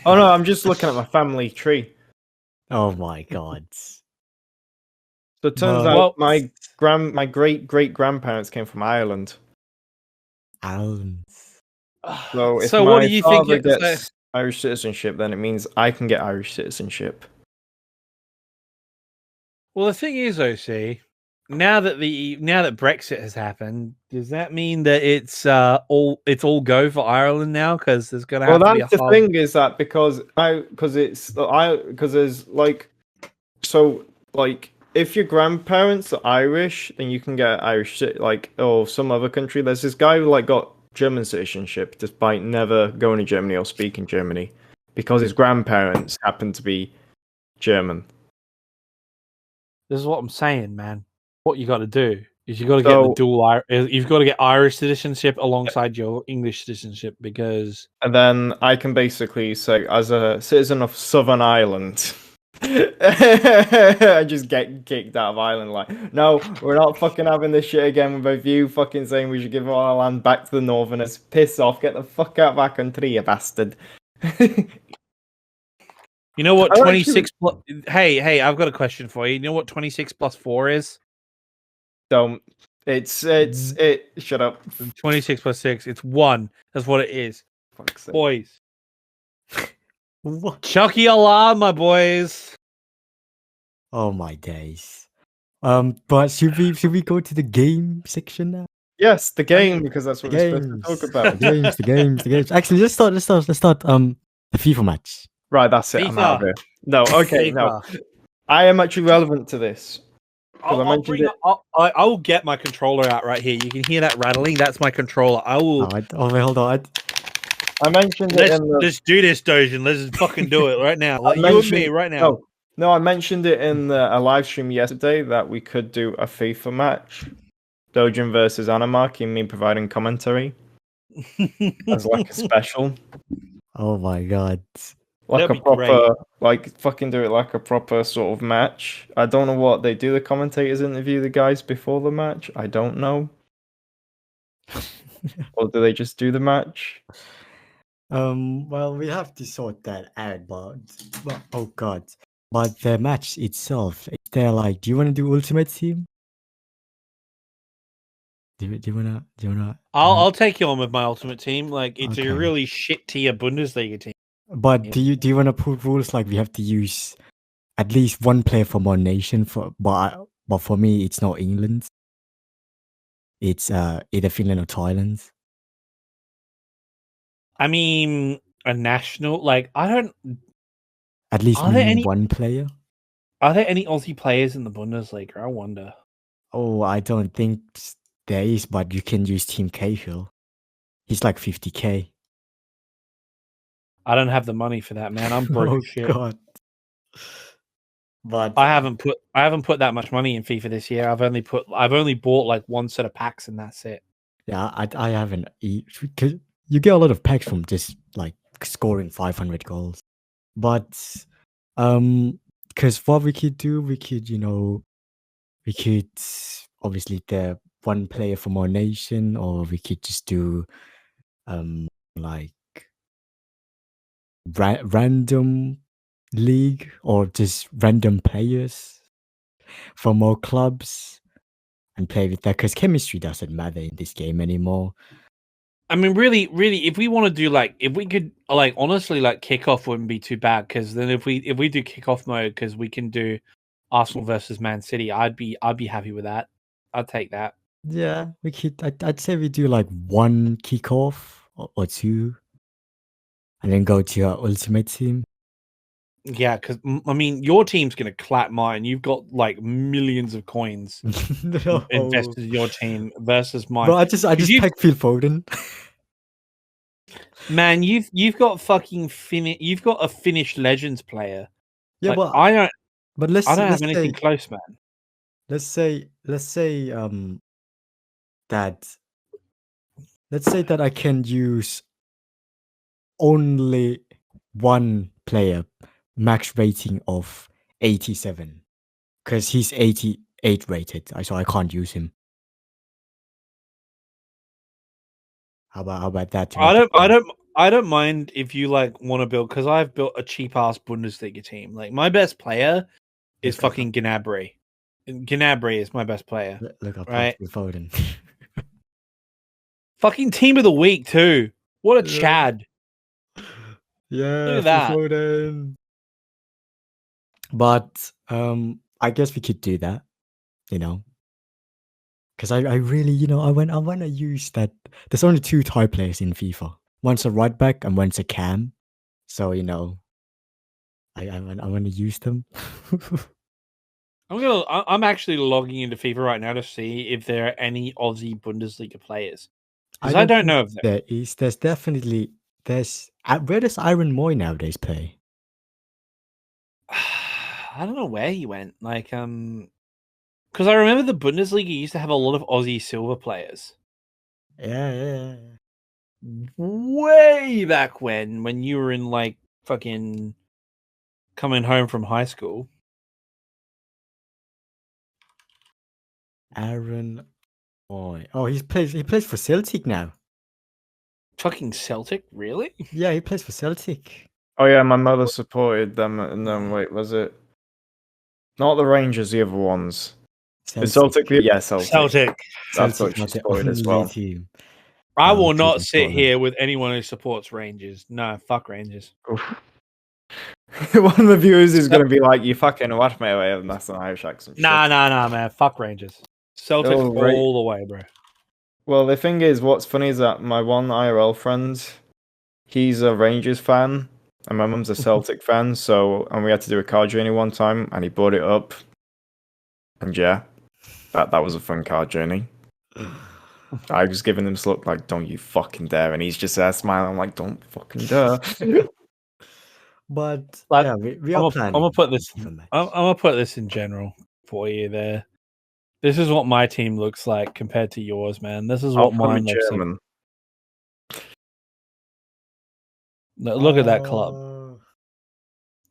Oh no, I'm just looking at my family tree. Oh my god. So it turns out my great great grandparents came from Ireland. Islands. So if So my what do you think? father gets Irish citizenship, then it means I can get Irish citizenship. Well, the thing is, OC, now that Brexit has happened, does that mean that it's all go for Ireland now? Because there's going to have to be a the thing is that because there's like, so like, if your grandparents are Irish, then you can get Irish or some other country. There's this guy who like got German citizenship despite never going to Germany or speaking Germany because his grandparents happen to be German. This is what I'm saying, man. What you got to do is you got to get the dual. You've got to get Irish citizenship alongside your English citizenship because. And then I can basically say, as a citizen of Southern Ireland, I just get kicked out of Ireland. Like, no, we're not fucking having this shit again with you fucking saying we should give all our land back to the Northerners. Piss off, get the fuck out of our country, you bastard. You know what 26 plus... Hey, I've got a question for you. You know what 26 plus 4 is? Don't. Shut up. 26 plus 6. It's 1. That's what it is. Boys. What? Chucky Allah, my boys. Oh my days. But should we go to the game section now? Yes, the game, because that's what we're supposed to talk about. The games. Actually, let's start the FIFA match. Right, that's it. FIFA. I'm out of here. No, okay, no. I am actually relevant to this. I will get my controller out right here. You can hear that rattling. That's my controller. I will. Wait, hold on. I mentioned it. Let's do this, Dojin. Let's just fucking do it right now. Like you and me right now. No, I mentioned it in a live stream yesterday that we could do a FIFA match. Dojin versus Anarchy, and me providing commentary as like a special. Oh my god. Like That'd a proper, like fucking do it like a proper sort of match. I don't know what they do. The commentators interview the guys before the match. I don't know. Or do they just do the match? Well, we have to sort that out, but oh god. But the match itself, is there like, do you want to do Ultimate Team? Do you wanna? I'll take you on with my Ultimate Team. Like it's a really shit tier Bundesliga team. But do you want to put rules like we have to use at least one player from one nation but for me it's not England. It's either Finland or Thailand. I mean, a national like I don't. At least one player. Are there any Aussie players in the Bundesliga? I wonder. Oh, I don't think there is, but you can use Team Cahill. He's like 50k. I don't have the money for that, man. I'm broke Oh as shit. god. But I haven't put that much money in FIFA this year. I've only bought like one set of packs and that's it. yeah, I haven't. Cause you get a lot of packs from just like scoring 500 goals. But because what we could do, we could obviously the one player from our nation, or we could just do like random league or just random players from our clubs and play with that, because chemistry doesn't matter in this game anymore. I mean, really, if we want to do like, if we could like, honestly, like kickoff wouldn't be too bad, because then if we do kickoff mode, because we can do Arsenal versus Man City, I'd be happy with that. I'd take that. Yeah, we could. I'd say we do like one kickoff or two, and then go to our ultimate team. Yeah, because I mean, your team's gonna clap mine. You've got like millions of coins No. invested in your team versus mine. Bro, I just packed Phil Foden. Man, you've got fucking you've got a Finnish Legends player. Yeah, Like, but I don't let's have let's anything say close, man. let's say that let's say that I can use only one player max rating of 87, because he's 88 rated, so I can't use him. How about that? To make it fair? I don't mind if you like want to build, because I've built a cheap ass Bundesliga team. Like, my best player is Look, fucking Gnabry. Gnabry is my best player. Look, I Right? packed Phil Foden. Fucking team of the week too. What a Chad. Yeah, Look at Phil that. Foden. But I guess we could do that, because I really, I want to use that. There's only two Thai players in FIFA. One's a right back and one's a cam. So I want to use them. I'm actually logging into FIFA right now to see if there are any Aussie Bundesliga players, because I don't think know of them. there is. There's definitely where does Iron Moy nowadays play? I don't know where he went. Like, because I remember the Bundesliga used to have a lot of Aussie silver players. Yeah. Way back when you were in like fucking coming home from high school. Aaron Moy. Oh, he plays for Celtic now. Fucking Celtic, really? Yeah, he plays for Celtic. Oh yeah, my mother supported them, and then wait, was it not the Rangers? The other ones. The Celtic, yeah, Celtic. Celtic. That's what Celtic she not the supported as only well. team. I will Played not in sit Scotland. here with anyone who supports Rangers. No, fuck Rangers. One of the viewers is going to be like, "You fucking what, mate?" And that's an Irish accent. Nah, man. Fuck Rangers. Celtic Oh, right. all the way, bro. Well, the thing is, what's funny is that my one IRL friend, he's a Rangers fan, and my mum's a Celtic fan. And we had to do a car journey one time, and he brought it up, and yeah, that was a fun car journey. I was giving him this look like, "Don't you fucking dare," and he's just there smiling. I'm like, "Don't fucking dare." But Like, yeah, we are planning. I'm gonna put this. FIFA match. I'm gonna put this in general for you there. This is what my team looks like compared to yours, man. This is I'll what put him mine in looks German. like. Look at that club. Oh.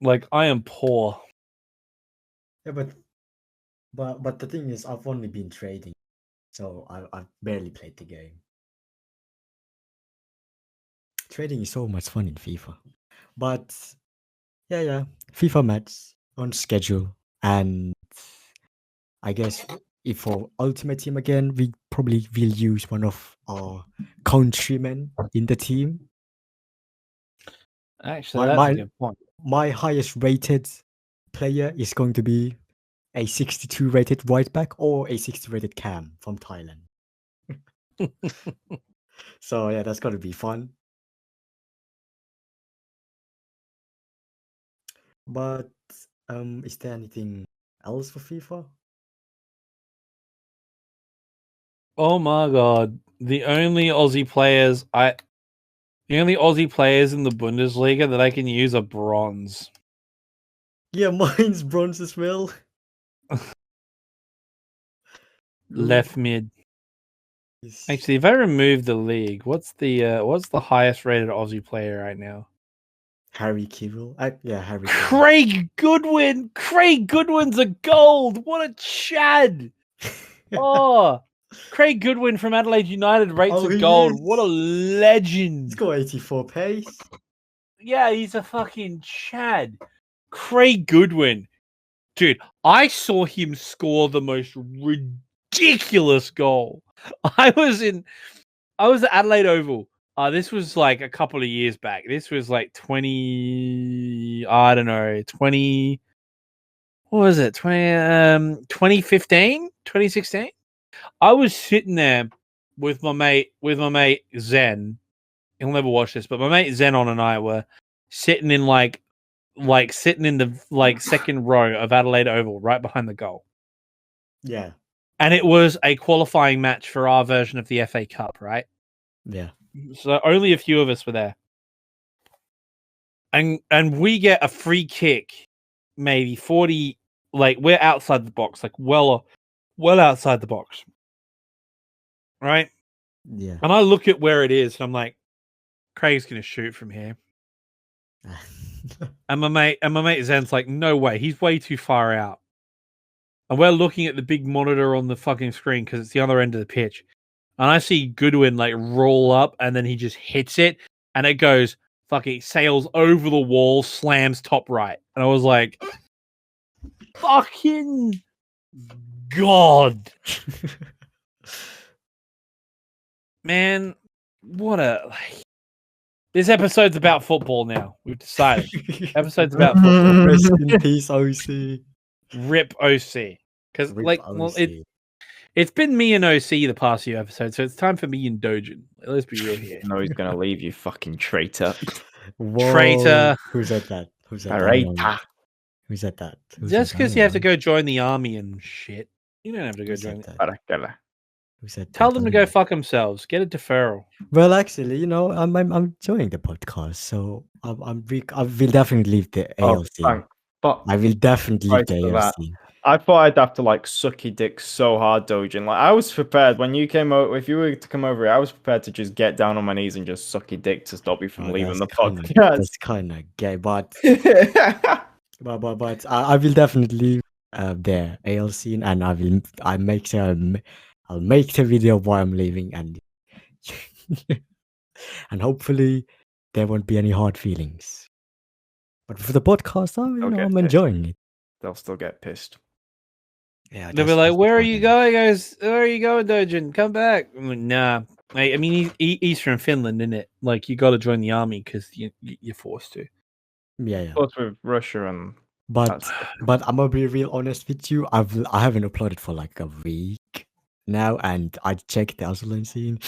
Like, I am poor. Yeah, but the thing is, I've only been trading, so I've barely played the game. Trading is so much fun in FIFA, but yeah, FIFA match on schedule, and I guess if for Ultimate Team again, we probably will use one of our countrymen in the team. Actually, that's a good point. My highest rated player is going to be a 62 rated right back or a 60 rated cam from Thailand. So yeah, that's gonna be fun. But is there anything else for FIFA? Oh my god. The only Aussie players in the Bundesliga that I can use are bronze. Yeah, mine's bronze as well. Left mid. Actually, if I remove the league, what's the highest rated Aussie player right now? Harry Kewell. Yeah, Harry Kewell. Craig Goodwin. Craig Goodwin's a gold. What a chad. Oh, Craig Goodwin from Adelaide United rates a gold. What a legend. He's got 84 pace. Yeah, he's a fucking chad. Craig Goodwin. Dude, I saw him score the most ridiculous goal. I was at Adelaide Oval. This was like a couple of years back. This was like 20 what was it? 2015, 2016. I was sitting there with my mate Zen. He'll never watch this, but my mate Zenon and I were sitting in sitting in the second row of Adelaide Oval, right behind the goal. Yeah. And it was a qualifying match for our version of the FA Cup, right? Yeah. So only a few of us were there. And we get a free kick, maybe 40, like we're outside the box, like well outside the box. Right? Yeah. And I look at where it is and I'm like, Craig's gonna shoot from here. And my mate Zen's like, no way, he's way too far out. And we're looking at the big monitor on the fucking screen because it's the other end of the pitch. And I see Goodwin like roll up and then he just hits it and it goes fucking sails over the wall, slams top right. And I was like, fucking God. Man, what a... This episode's about football now. We've decided. Episode's about football. Rest in peace, OC. Rip OC. Because, it's been me and OC the past few episodes, so it's time for me and Dojin. Let's be real here. No, he's going to leave, you fucking traitor. Whoa. Traitor. Who said that? Traitor. Who said that? Just because you have to go join the army and shit. You don't have to go join that? Who said Tell that? them to go fuck themselves. Get a deferral. Well, actually, I'm enjoying the podcast, so I will definitely leave the ALC. I will definitely leave the ALC. I thought I'd have to like suck your dick so hard, Dojin. Like I was prepared when you came over. If you were to come over here, I was prepared to just get down on my knees and just suck your dick to stop you from leaving the podcast. That's kind of gay, but but I will definitely leave the ALC, and I'll make the video while I'm leaving, and and hopefully there won't be any hard feelings. But for the podcast, I'm enjoying it. They'll still get pissed. Yeah, they'll be like, "Where are you going, guys? Where are you going, Dojin? Come back!" I'm like, nah, I mean, he's from Finland, isn't it? Like, you got to join the army because you're forced to. Yeah. Of course, with Russia and. But I'm gonna be real honest with you. I haven't uploaded for like a week now, and I checked the azurlane scene.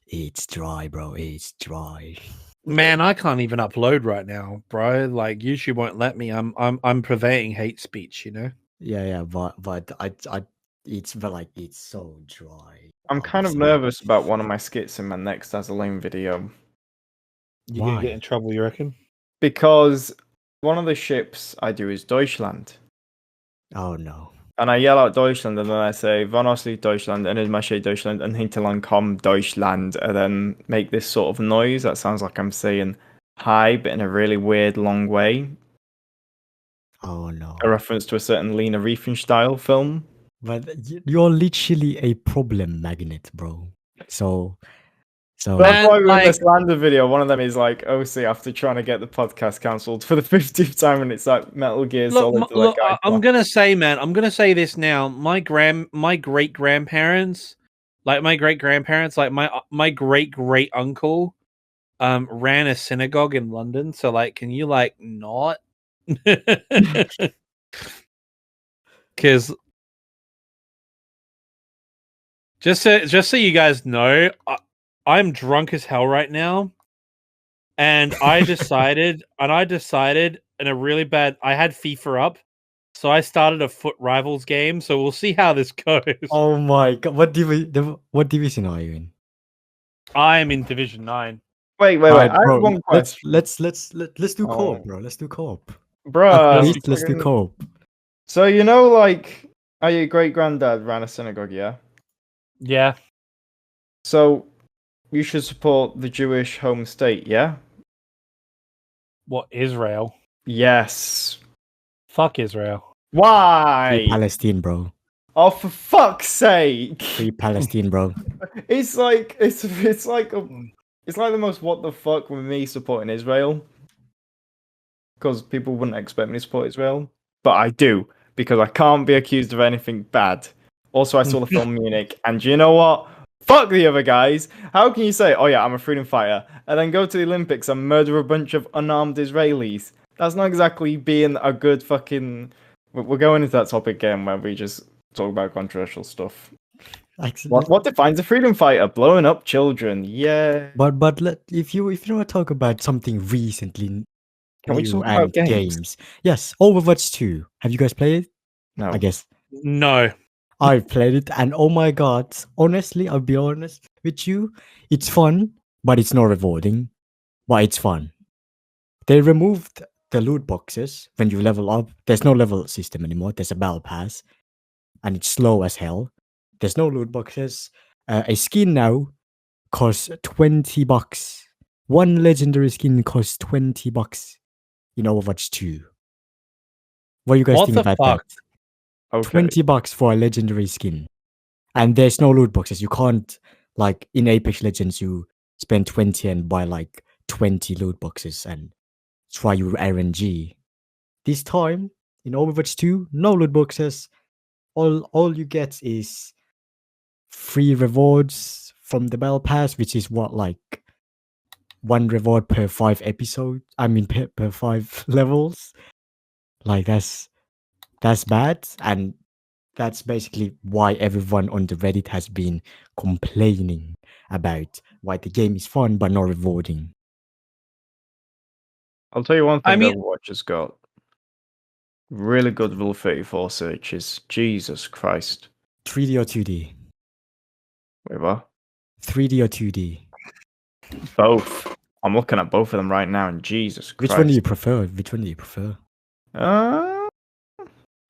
It's dry, bro. It's dry. Man, I can't even upload right now, bro. Like, YouTube won't let me. I'm purveying hate speech, you know. Yeah, but it's so dry. I'm kind of nervous about one of my skits in my next azurlane video. You gonna get in trouble, you reckon? Because one of the ships I do is Deutschland. Oh no. And I yell out Deutschland, and then I say, Von Osli Deutschland, and Marsche Deutschland, and Hinterland kom Deutschland, and then make this sort of noise that sounds like I'm saying hi, but in a really weird, long way. Oh no. A reference to a certain Lena Riefenstahl film. But you're literally a problem magnet, bro. So that's why we in this Lander video, one of them is like OC after trying to get the podcast cancelled for the 50th time, and it's like Metal Gear Solid. I'm gonna say, man, I'm gonna say this now. My great grandparents, like my great great uncle, ran a synagogue in London. So like, can you like not? Because just so you guys know, I'm drunk as hell right now, and I decided in a really bad. I had FIFA up, so I started a Foot Rivals game. So we'll see how this goes. Oh my god! What division are you in? I am in Division 9. Wait. Alright, I have bro. one question. Let's do Oh. co-op, bro. Let's do co-op. Bruh, Please, let's do co-op. So you know, like, how your great granddad ran a synagogue, yeah? Yeah. So you should support the Jewish home state, yeah? What, Israel? Yes. Fuck Israel. Free Why? Palestine, bro. Oh, for fuck's sake! Free Palestine, bro. It's like it's like the most what the fuck with me supporting Israel, because people wouldn't expect me to support Israel, but I do because I can't be accused of anything bad. Also, I saw the film Munich, and you know what? Fuck the other guys. How can you say, "Oh yeah, I'm a freedom fighter," and then go to the Olympics and murder a bunch of unarmed Israelis? That's not exactly being a good fucking. We're going into that topic again where we just talk about controversial stuff. What defines a freedom fighter? Blowing up children. Yeah. But if you want to talk about something recently Can we new talk and about games? Yes, Overwatch 2. Have you guys played it? No. I guess No. I played it, and oh my god! Honestly, I'll be honest with you. It's fun, but it's not rewarding. But it's fun. They removed the loot boxes when you level up. There's no level system anymore. There's a battle pass, and it's slow as hell. There's no loot boxes. A skin now costs $20. One legendary skin costs $20 in Overwatch 2. What do you guys What think the about fuck? that? Okay. $20 for a legendary skin. And there's no loot boxes. You can't, like, in Apex Legends, you spend 20 and buy, like, 20 loot boxes and try your RNG. This time, in Overwatch 2, no loot boxes. All you get is free rewards from the battle pass, which is what, like, one reward per 5 episodes. I mean, per 5 levels. Like, that's bad, and that's basically why everyone on the Reddit has been complaining about why the game is fun but not rewarding. I'll tell you one thing I mean- Overwatch has got. Really good Rule 34 searches. Jesus Christ. 3D or 2D? Wait, what? 3D or 2D? Both. I'm looking at both of them right now, and Jesus Christ. Which one do you prefer? Which one do you prefer?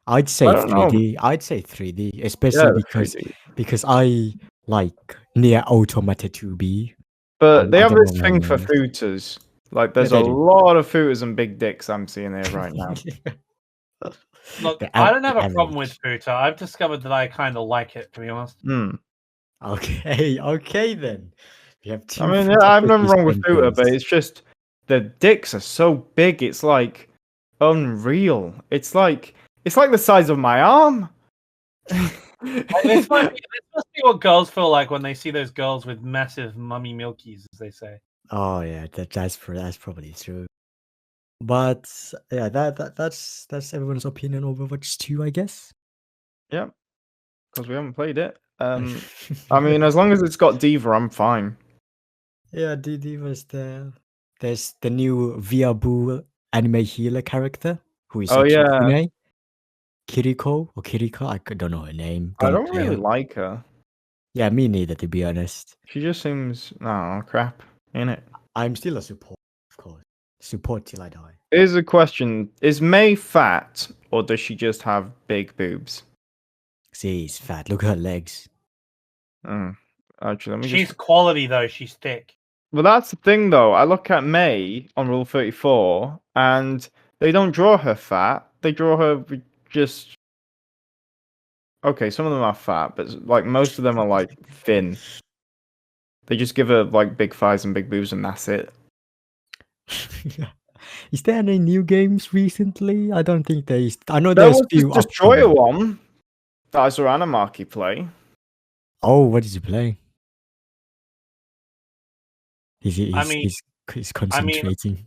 I'd say I don't know. 3D. I'd say 3D, especially Yeah, because I like near Automata 2B. But they I have don't this know thing why for not. footers. Like, there's Yeah, a they do. lot of footers and big dicks I'm seeing here right now. Look, The I don't have a average. problem with Futa. I've discovered that I kind of like it, to be honest. Okay then. We have two. I mean, yeah, Futa I have nothing wrong with participant footer, but games. it's just the dicks are so big. It's like unreal. It's like the size of my arm. This must be what girls feel like when they see those girls with massive mummy milkies, as they say. Oh yeah, that's probably true. But yeah, that's everyone's opinion on Overwatch 2, I guess. Yeah, because we haven't played it. I mean, as long as it's got Diva, I'm fine. Yeah, Diva's there. There's the new Viabu anime healer character who is Oh, a yeah. Kitsune. Kiriko or Kiriko, I don't know her name. I don't play really her. like her. Yeah, me neither, to be honest. She just seems, I don't know, crap, innit? I'm still a support, of course. Support till I die. Here's a question: is May fat, or does she just have big boobs? She's fat. Look at her legs. Actually, let me She's just. quality though. She's thick. Well, that's the thing, though. I look at May on Rule 34, and they don't draw her fat. They draw her with just. Okay, some of them are fat, but like most of them are like thin. They just give her like big thighs and big boobs, and that's it. Is there any new games recently? I don't think there is. I know There there's was this few Destroyer upcoming. one that I saw Animarchy play. Oh, what did you play? He's concentrating.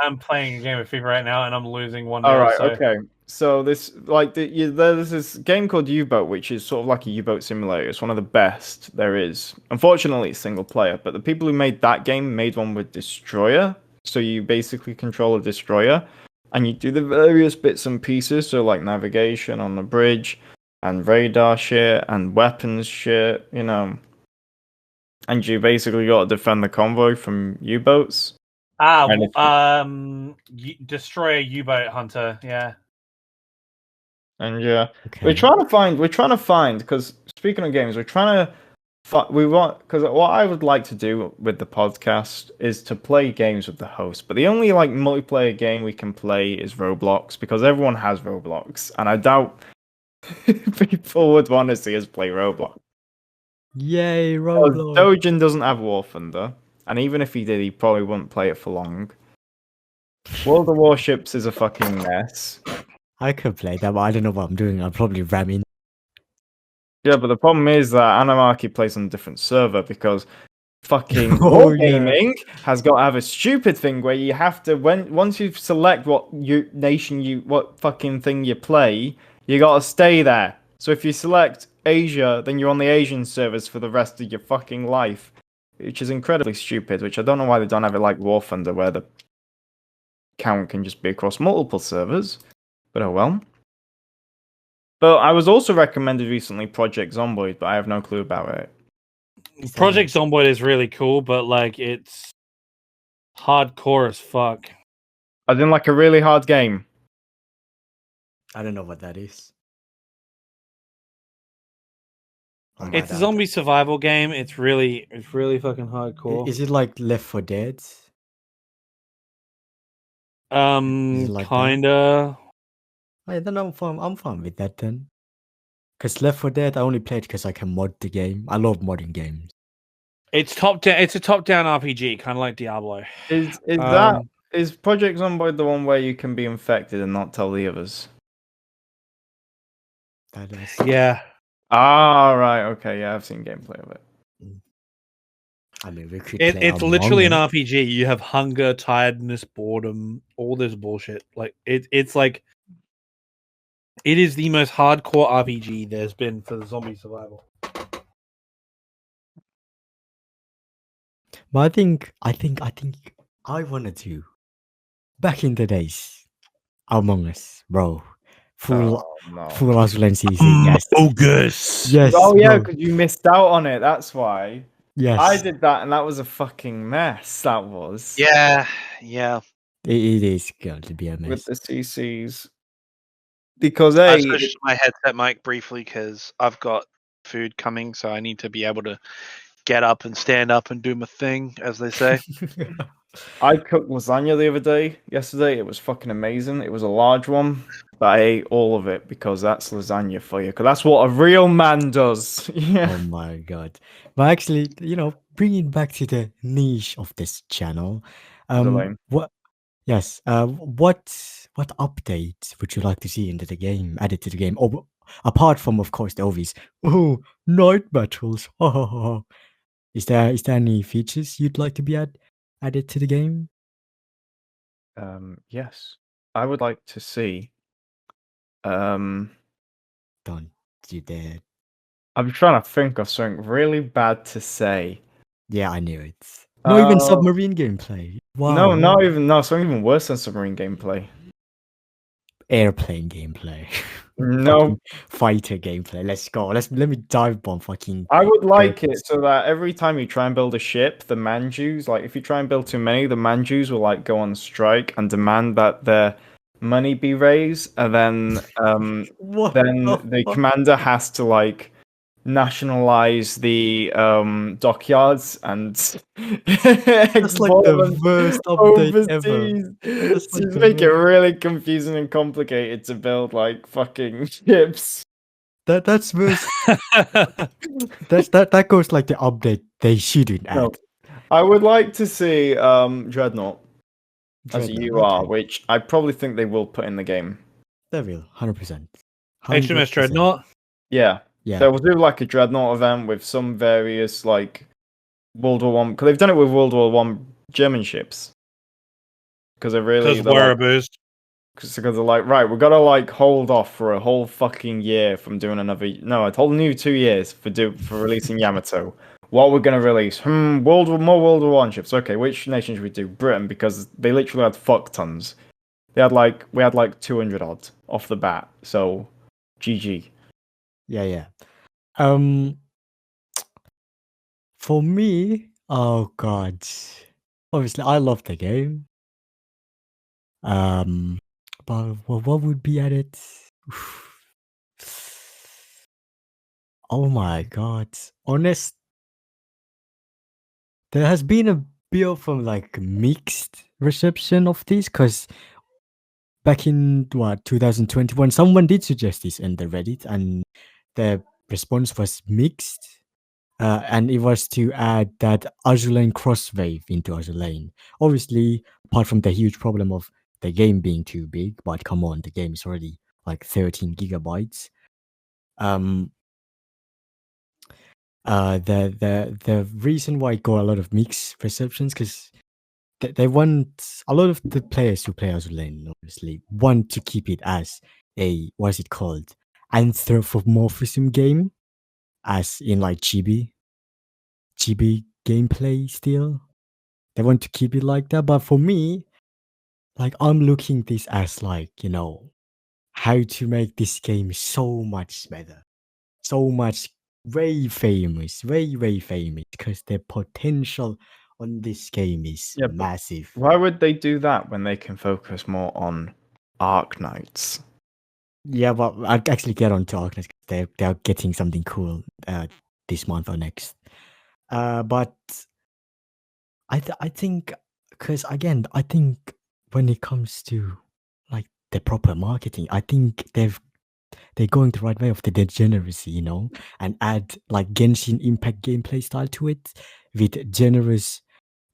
I'm playing a game of FIFA right now, and I'm losing 1-0. All right, so... okay. So this there's this game called U-Boat, which is sort of like a U-boat simulator. It's one of the best there is. Unfortunately, it's single player, but the people who made that game made one with Destroyer. So you basically control a destroyer, and you do the various bits and pieces, so like navigation on the bridge, and radar shit, and weapons shit, you know. And you basically got to defend the convoy from U-boats. Destroy a U-boat hunter. Yeah. And yeah, Okay. we're trying to find, because speaking of games, we're trying to because what I would like to do with the podcast is to play games with the host. But the only like multiplayer game we can play is Roblox, because everyone has Roblox, and I doubt people would want to see us play Roblox. Yay, Because Roblox. Dojin doesn't have War Thunder, and even if he did, he probably wouldn't play it for long. World of Warships is a fucking mess. I could play that, but I don't know what I'm doing. I'll probably ram in. Yeah, but the problem is that Anarchy plays on a different server, because fucking Oh, yeah. Wargaming has got to have a stupid thing where you have to, once you select what what fucking thing you play, you got to stay there. So if you select Asia, then you're on the Asian servers for the rest of your fucking life, which is incredibly stupid. Which I don't know why they don't have it like War Thunder, where the count can just be across multiple servers. But oh well. But I was also recommended recently Project Zomboid, but I have no clue about it. Project Zomboid is really cool, but like it's hardcore as fuck. As in like a really hard game. I don't know what that is. It's a zombie survival game. It's really fucking hardcore. Is it like Left 4 Dead? Like Kinda. I don't know. I'm fine with that then. Because Left 4 Dead, I only played because I can mod the game. I love modding games. It's top down. It's a top-down RPG, kind of like Diablo. Is Project Zomboid the one where you can be infected and not tell the others? That is. Yeah. Ah, right. Okay. Yeah, I've seen gameplay of it. I mean, we could. It's literally an RPG. You have hunger, tiredness, boredom, all this bullshit. Like it's like it is the most hardcore RPG there's been for the zombie survival. But I think I wanted to. Back in the days, Among Us, bro. Full azurlane CC. Yes. Bogus. Yes. Oh yeah, bro. because you missed out on it. That's why. Yes. I did that, and that was a fucking mess. That was. Yeah. It is going to be a mess. With the CCs. Because I switched my headset mic briefly because I've got food coming, so I need to be able to get up and stand up and do my thing, as they say. I cooked lasagna the other day. Yesterday, it was fucking amazing. It was a large one, but I ate all of it because that's lasagna for you. Because that's what a real man does. Yeah. Oh my god! But actually, bringing back to the niche of this channel, Azurlane. what? Yes. What updates would you like to see into the game, added to the game? Or apart from, of course, the obvious. Oh, night battles. Is there any features you'd like to be added to the game? Yes. I would like to see. Don't you dare. I'm trying to think of something really bad to say. Yeah, I knew it. Not even submarine gameplay. Wow. Something even worse than submarine gameplay. Airplane gameplay. No. Fighter gameplay. Let's go. Let me dive bomb fucking. I would like it so that every time you try and build a ship, the Manjus, like if you try and build too many, the Manjus will like go on strike and demand that their money be raised, and then the commander has to like nationalize the dockyards and That's like the worst update ever. Just make it really confusing and complicated to build like fucking ships. That's worse. that goes like the update they shouldn't add. No. I would like to see Dreadnought as a UR, okay. which I probably think they will put in the game. They will, 100%. HMS Dreadnought. Yeah. Yeah. So we'll do like a Dreadnought event with some various like World War One, because they've done it with World War One German ships. Because they're really Because they're like, right, we've got to like hold off for a whole fucking year from doing another. No, I told you 2 years for releasing Yamato. What we're gonna release? More World War One ships. Okay, which nation should we do? Britain, because they literally had fuck tons. we had like 200 odds off the bat. So, GG. Yeah. For me, oh god, obviously I love the game. But what would be at it? Oh my god, honest. There has been a bit of like mixed reception of this because back in 2021, someone did suggest this in the Reddit, and the response was mixed. And it was to add that azurlane crosswave into azurlane. Obviously, apart from the huge problem of the game being too big, but come on, the game is already like 13 gigabytes. The reason why it got a lot of mixed receptions because they want a lot of the players who play azurlane obviously want to keep it as a what's it called anthropomorphism game, as in like chibi gameplay still. They want to keep it like that. But for me, like I'm looking this as like, how to make this game so much better. So much very famous, very famous. Because the potential on this game is Yeah, but massive. why would they do that when they can focus more on Arc Knights? Yeah, but I'll actually get on to Arkness. They're getting something cool this month or next. But I think because again I think when it comes to like the proper marketing, I think they're going the right way of the degeneracy, and add like Genshin Impact gameplay style to it with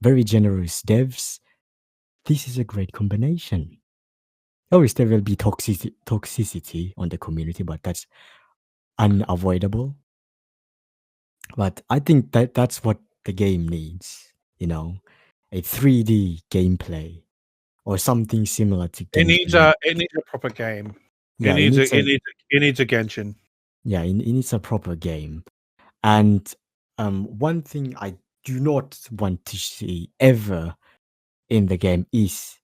very generous devs. This is a great combination. Obviously, there will be toxicity on the community, but that's unavoidable. But I think that's what the game needs, a 3D gameplay or something similar to It Genshin. needs a proper game. Yeah, it needs a Genshin. Yeah, it needs a proper game. And one thing I do not want to see ever in the game is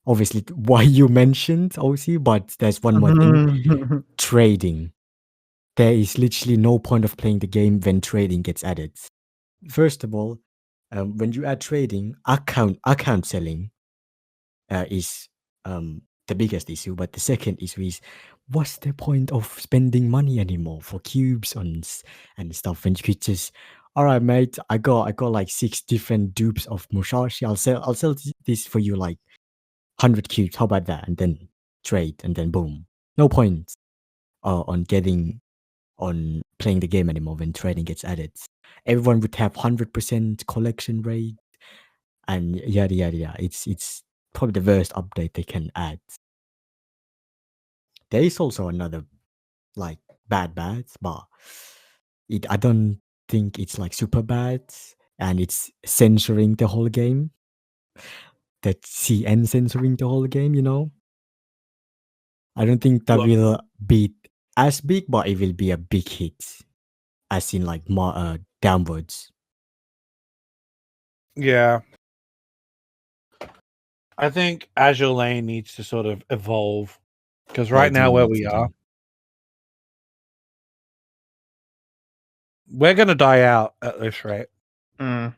obviously why you mentioned OC, but there's one more thing: trading. There is literally no point of playing the game when trading gets added. First of all, when you add trading, account selling is the biggest issue. But the second issue is, what's the point of spending money anymore for cubes and stuff when you could just, all right, mate, I got like 6 different dupes of Musashi. I'll sell this for you like 100 cubes. How about that? And then trade, and then boom. No point on playing the game anymore when trading gets added. Everyone would have 100% collection rate and yada yada yada. It's probably the worst update they can add. There is also another like bad, but I don't think it's like super bad, and it's censoring the whole game. That CN censoring the whole game, I don't think that will be as big, but it will be a big hit, as in like more downwards. Yeah. I think azurlane needs to sort of evolve because right now where we are, we're going to die out at this rate. And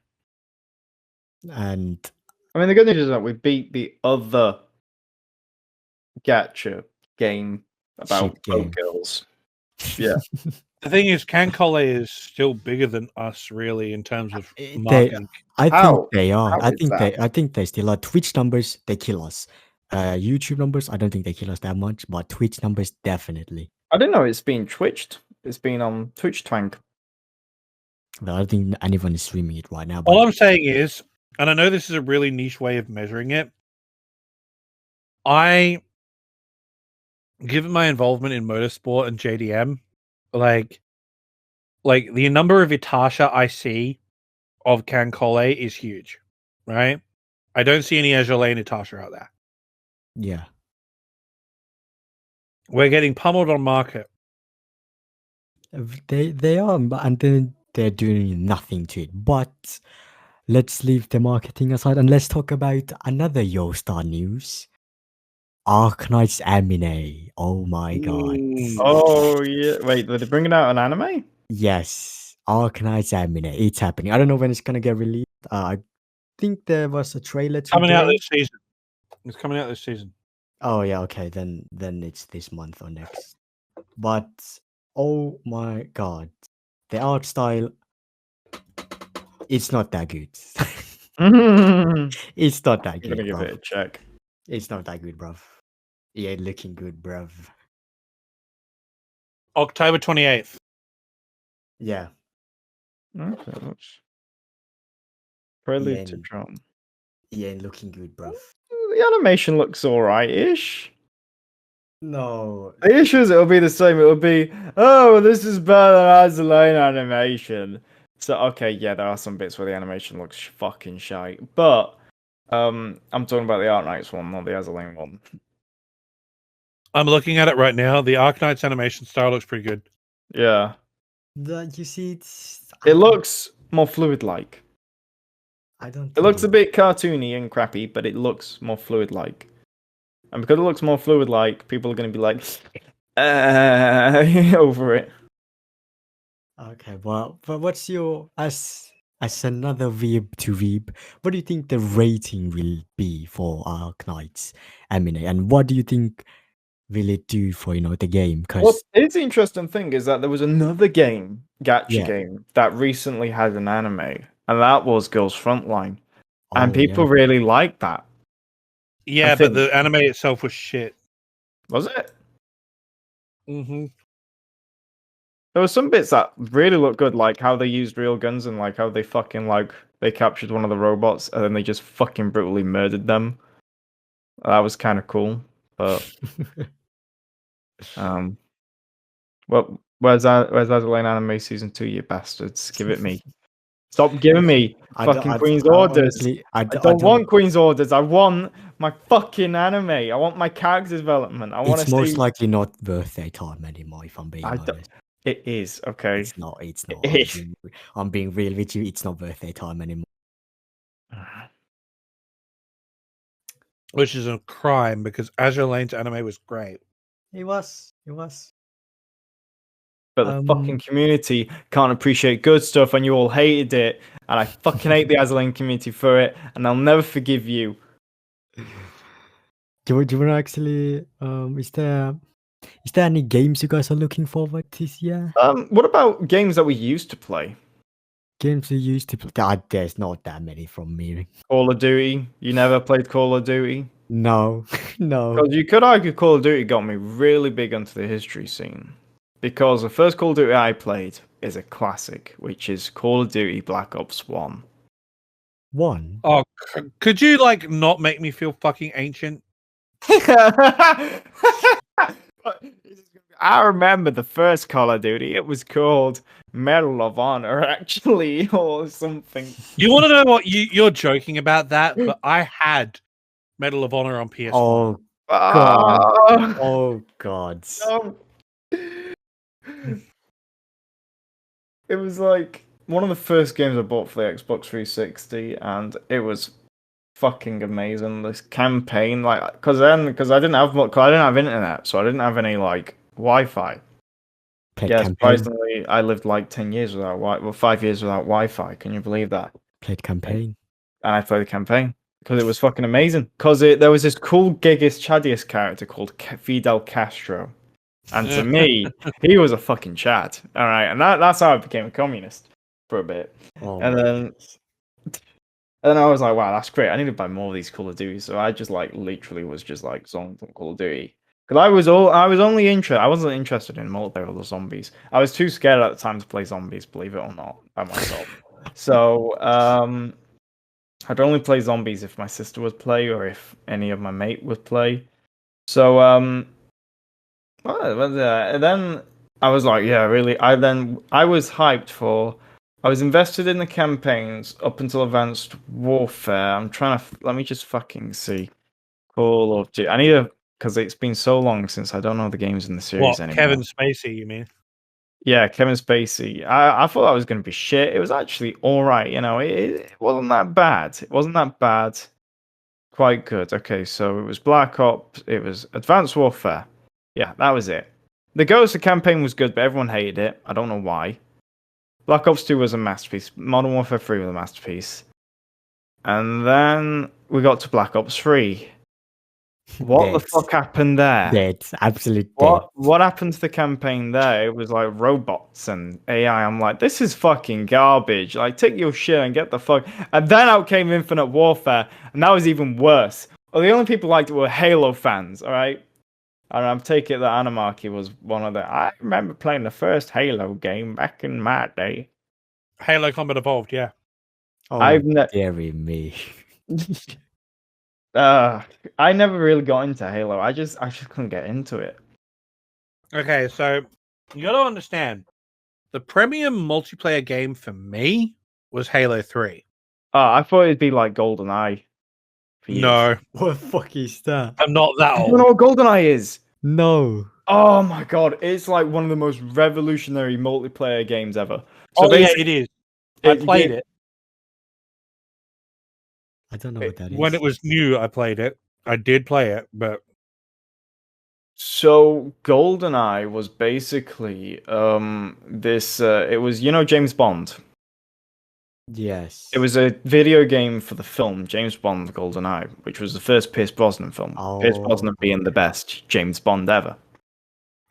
And I mean, the good news is that we beat the other gacha game about boat girls. Yeah. The thing is, Cancole is still bigger than us, really, in terms of marketing. I think they are. How I think they still are. Twitch numbers, they kill us. YouTube numbers, I don't think they kill us that much, but Twitch numbers, definitely. I didn't know it's been twitched. It's been on Twitch Twang. Well, I don't think anyone is streaming it right now. All I'm saying is, and I know this is a really niche way of measuring it, given my involvement in motorsport and JDM, like the number of Itasha I see of Cancole is huge, right? I don't see any azurlane Itasha out there. Yeah. We're getting pummeled on market. They are, and then they're doing nothing to it. But let's leave the marketing aside and let's talk about another YoStar news. Arknight's Amine. Oh my god. Oh yeah. Wait, were they bringing out an anime? Yes, Arknight's Amine. It's happening. I don't know when it's gonna get released. I think there was a trailer today. Coming out this season. It's coming out this season. Oh yeah, okay. Then it's this month or next. But oh my god, the art style. It's not that good. I'm It's not that gonna good, give it bruv. a check. It's not that good, bruv. Yeah, looking good, bruv. October 28th. Yeah. Okay, that's Prelude Yeah, to Drum. yeah, looking good, bruv. The animation looks alright-ish. No. The issue is it'll be the same. It'll be, oh, this is better than azurlane animation. So okay, yeah, there are some bits where the animation looks fucking shite, but I'm talking about the Art Knights one, not the azurlane one. I'm looking at it right now. The Arknight's animation style looks pretty good. Yeah, You see, it looks more fluid-like. I don't. It looks a bit cartoony and crappy, but it looks more fluid-like. And because it looks more fluid-like, people are going to be like, over it. Okay, well, but what's your as another Veeb to Veeb? What do you think the rating will be for Arknight's Amine, and what do you think will it do for the game? What Because is the interesting thing is that there was another game, gacha Yeah. game, that recently had an anime, and that was Girls Frontline. And oh, people yeah. really liked that. Yeah, think- but the anime itself was shit. Was it? Mm-hmm. There were some bits that really looked good, like how they used real guns and like how they fucking they captured one of the robots and then they just fucking brutally murdered them. That was kind of cool. But well, where's Azurlane Anime Season 2, you bastards? Give it me. Stop giving me fucking Queen's orders. Honestly, I don't want Queen's orders. I want my fucking anime. I want my character development. I want It's to most see. likely not worth their time anymore. If I'm being I don't- honest, It is okay. it's not. It's not. It is. I'm being real with you. It's not worth their time anymore. Which is a crime because Azure Lane's anime was great. It was. It was. But the fucking community can't appreciate good stuff, and you all hated it. And I fucking hate the Azurlane community for it, and I'll never forgive you. Do you want to actually? Is there any games you guys are looking forward this year? What about games that we used to play? Games you used to play? There's not that many from me. Call of Duty. You never played Call of Duty? No, no. Because you could argue Call of Duty got me really big onto the history scene. Because the first Call of Duty I played is a classic, which is Call of Duty Black Ops 1. One. Oh, could you not make me feel fucking ancient? I remember the first Call of Duty. It was called Medal of Honor, actually, or something. You want to know what you're joking about that? But I had Medal of Honor on PS1. Oh God. oh god. No. It was like one of the first games I bought for the Xbox 360, and it was fucking amazing. This campaign, because I didn't have internet, so I didn't have any Wi-Fi. Played Surprisingly, I lived 10 years without 5 years without Wi-Fi. Can you believe that? Played campaign. And I played the campaign because it was fucking amazing. Because there was this cool Gigas Chadius character called Fidel Castro. And to me, he was a fucking Chad. All right. And that's how I became a communist for a bit. Oh, And then I was like, wow, that's great. I need to buy more of these Call of Duty. So I just literally was just zoned on Call of Duty. Because I wasn't interested in multiplayer or the zombies. I was too scared at the time to play zombies, believe it or not, by myself. So I'd only play zombies if my sister would play or if any of my mate would play. So then I was like, yeah, really. I was hyped for. I was invested in the campaigns up until Advanced Warfare. I'm trying to. Let me just fucking see. Call of Duty. I need to, because it's been so long since I don't know the games in the series anymore. Kevin Spacey, you mean? Yeah, Kevin Spacey. I thought that was going to be shit. It was actually all right. It wasn't that bad. It wasn't that bad. quite good. Okay, so it was Black Ops, it was Advanced Warfare. Yeah, that was it. The Ghost campaign was good, but everyone hated it. I don't know why. Black Ops 2 was a masterpiece. Modern Warfare 3 was a masterpiece. And then we got to Black Ops 3. What the fuck happened there? Dead. Absolute dead. What happened to the campaign there? It was like robots and AI. I'm like, this is fucking garbage. Like, take your shit and get the fuck. And then out came Infinite Warfare, and that was even worse. Well, the only people who liked it were Halo fans, alright? And I'm taking it that Anarchy was one of the. I remember playing the first Halo game back in my day. Halo Combat Evolved, yeah. Oh, dearie me. I never really got into Halo. I just couldn't get into it. Okay, so you got to understand, the premium multiplayer game for me was Halo 3. I thought it'd be like GoldenEye. No. What the fuck is that? I'm not that You old. don't know what GoldenEye is? No. Oh my god, it's like one of the most revolutionary multiplayer games ever. So yeah, it is. I played it. I don't know what that is. When it was new, I played it. I did play it, but... So GoldenEye was basically this it was James Bond. Yes. It was a video game for the film James Bond GoldenEye, which was the first Pierce Brosnan film. Pierce Brosnan being the best James Bond ever.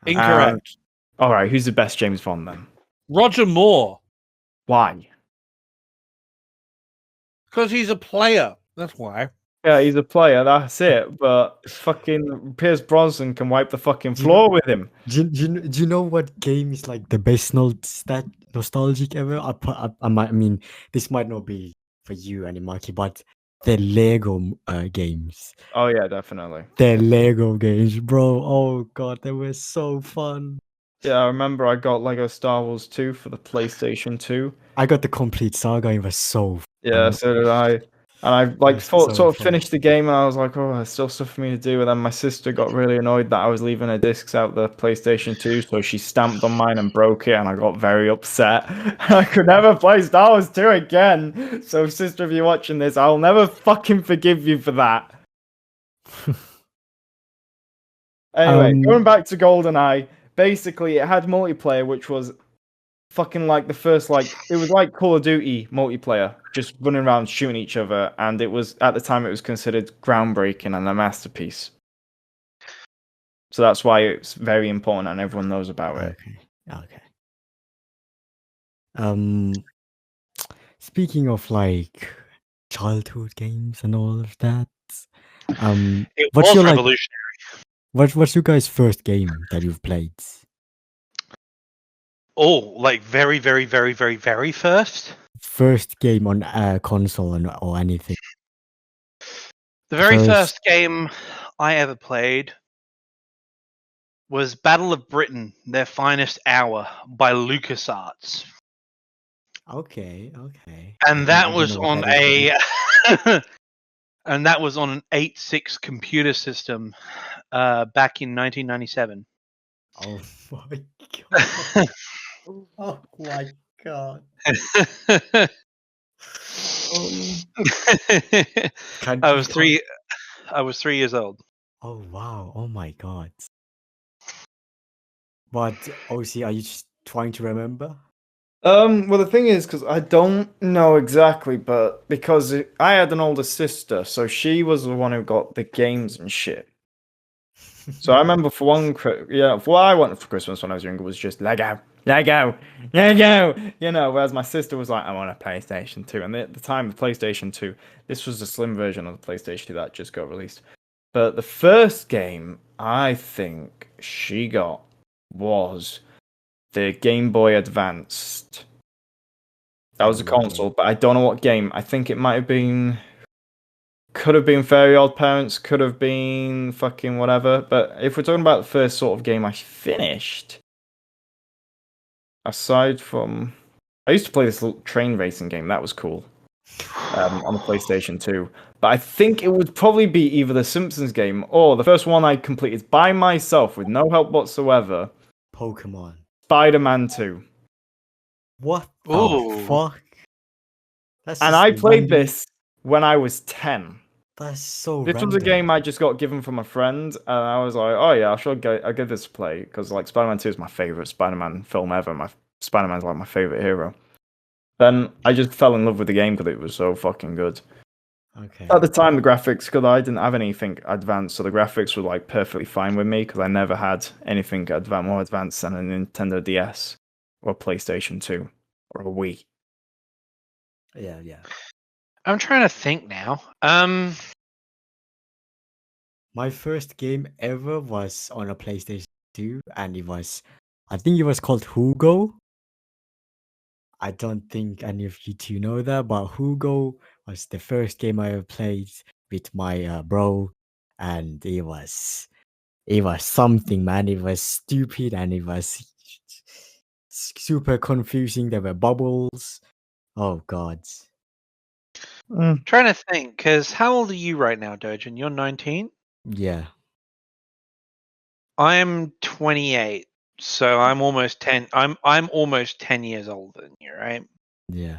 Incorrect. All right, who's the best James Bond then? Roger Moore. Why? Because he's a player. That's why. Yeah, he's a player, that's it. But fucking Pierce Brosnan can wipe the fucking floor with him. Do you know what game is like the best nostalgic ever? I mean, this might not be for you, Animaki, but the Lego games. Oh yeah, definitely. The Lego games, bro. Oh god, they were so fun. Yeah, I remember I got Lego Star Wars 2 for the PlayStation 2. I got the complete saga. It was so fun. Yeah, so did I. And I sort of finished the game, and I was like, "Oh, there's still stuff for me to do." And then my sister got really annoyed that I was leaving her discs out the PlayStation 2, so she stamped on mine and broke it, and I got very upset. I could never play Star Wars 2 again. So, sister, if you're watching this, I'll never fucking forgive you for that. Anyway, going back to GoldenEye, basically it had multiplayer, which was fucking like the first, it was like Call of Duty multiplayer, just running around shooting each other, and it was, at the time, it was considered groundbreaking and a masterpiece. So that's why it's very important and everyone knows about it. Okay. Speaking of like childhood games and all of that, It what's was your revolutionary. What's your guys' first game that you've played? Oh, like very, very, very, very, very first? First game on a console or anything. The very first game I ever played was Battle of Britain, Their Finest Hour by LucasArts. Okay. And that was on and that was on an 8.6 computer system back in 1997. Oh my god. Oh my god. I was 3 years old. Oh wow. Oh my god. But OC, are you just trying to remember? Well, the thing is, because I don't know exactly, but because I had an older sister, so she was the one who got the games and shit. So I remember for what I wanted for Christmas when I was younger was just Lego. Whereas my sister was like, I want a PlayStation 2. And at the time, the PlayStation 2, this was the slim version of the PlayStation 2 that just got released. But the first game I think she got was the Game Boy Advanced. That was a console, but I don't know what game. I think it might have been... Could have been Fairy Odd Parents, could have been fucking whatever. But if we're talking about the first sort of game I finished, aside from... I used to play this little train racing game, that was cool, on the PlayStation 2. But I think it would probably be either the Simpsons game or the first one I completed by myself with no help whatsoever. Pokemon. Spider-Man 2. What the fuck? And I played this when I was 10. That's so This was a random. game I just got given from a friend, and I was like, "Oh yeah, I'll give this a play," because like Spider-Man 2 is my favorite Spider-Man film ever. My Spider-Man's like my favorite hero. Then I just fell in love with the game because it was so fucking good. Okay. At the time, the graphics, because I didn't have anything advanced, so the graphics were like perfectly fine with me because I never had anything more advanced than a Nintendo DS or PlayStation 2 or a Wii. Yeah. I'm trying to think now. My first game ever was on a PlayStation 2, and I think it was called Hugo. I don't think any of you two know that, but Hugo was the first game I ever played with my bro, and it was something, man. It was stupid and it was super confusing. There were bubbles. Oh god. Trying to think, because how old are you right now, Dojin? You're 19? Yeah. I'm 28, so I'm almost 10. I'm almost 10 years older than you, right? Yeah.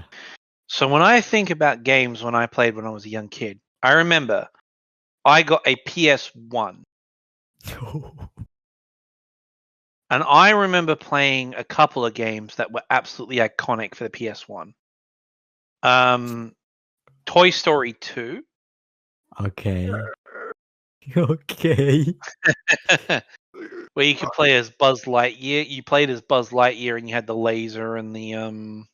So when I think about games when I played when I was a young kid, I remember I got a PS1, and I remember playing a couple of games that were absolutely iconic for the PS1. Toy Story 2. Okay. Okay. Where you could play as Buzz Lightyear. You played as Buzz Lightyear and you had the laser and the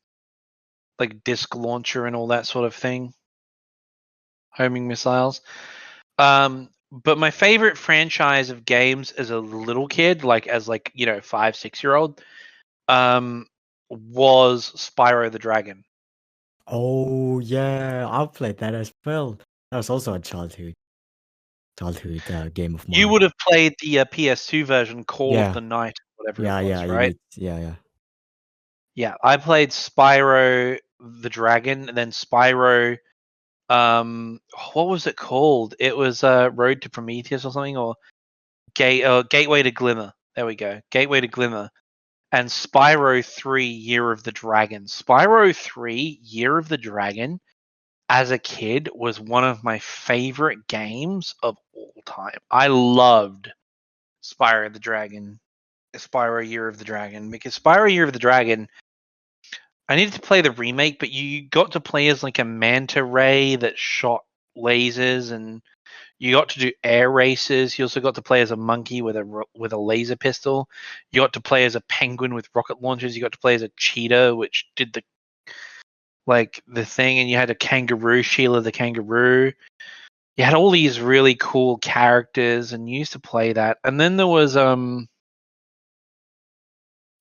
like disc launcher and all that sort of thing. Homing missiles. But my favorite franchise of games as a little kid, like as 5, 6-year-old, was Spyro the Dragon. Oh yeah, I played that as well. That was also a childhood game of You mine. would have played the PS2 version, Call of Yeah. the Night, whatever Yeah, it was, yeah, right? yeah. Yeah, I played Spyro the Dragon, and then Spyro. What was it called? It was Road to Prometheus or something, or Gateway to Glimmer. There we go, Gateway to Glimmer, and Spyro 3: Year of the Dragon. Spyro 3: Year of the Dragon, as a kid, was one of my favorite games of all time. I loved Spyro the Dragon, Spyro Year of the Dragon, because Spyro Year of the Dragon, I needed to play the remake, but you got to play as like a manta ray that shot lasers, and you got to do air races. You also got to play as a monkey with a laser pistol. You got to play as a penguin with rocket launchers. You got to play as a cheetah, which did the thing, and you had a kangaroo, Sheila the kangaroo. You had all these really cool characters, and you used to play that. And then there was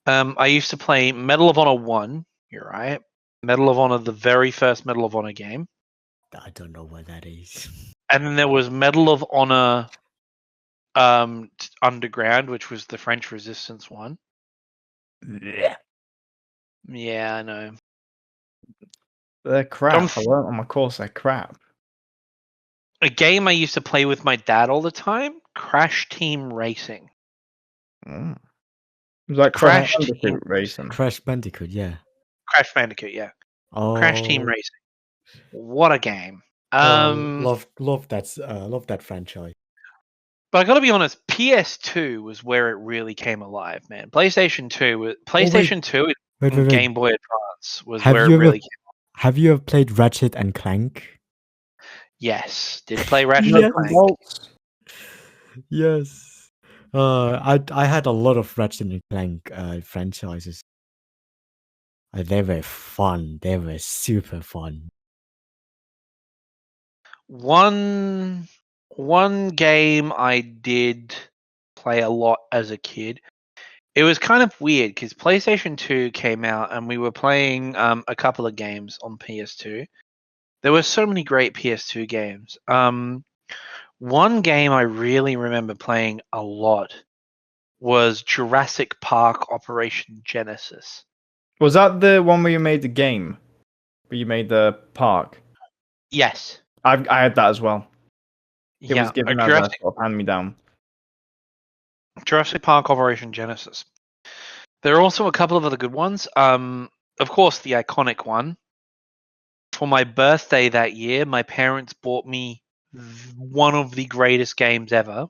I used to play Medal of Honor 1. You're right. Medal of Honor, the very first Medal of Honor game. I don't know what that is. And then there was Medal of Honor Underground, which was the French Resistance one. Yeah, I know. They're crap. I learned on my course they're crap. A game I used to play with my dad all the time, Crash Team Racing. Mm. Was that Crash Crash Team Racing? Crash Bandicoot, yeah. Crash Bandicoot, yeah. Oh, Crash Team Racing. What a game. love that franchise. But I gotta be honest, PS2 was where it really came alive, man. PlayStation 2 Wait. and Game Boy Advance was Have where you it ever really came. have you ever played Ratchet and Clank? Yes, did play Ratchet Yes. and Clank. Bolts. Yes. I had a lot of Ratchet and Clank franchises. They were fun. They were super fun. One game I did play a lot as a kid. It was kind of weird because PlayStation 2 came out and we were playing a couple of games on PS2. There were so many great PS2 games. One game I really remember playing a lot was Jurassic Park Operation Genesis. Was that the one where you made the game? Where you made the park? Yes. I had that as well. It was Yeah. given as a sort of hand me down. Jurassic Park Operation Genesis. There are also a couple of other good ones. Of course, the iconic one. For my birthday that year, my parents bought me one of the greatest games ever.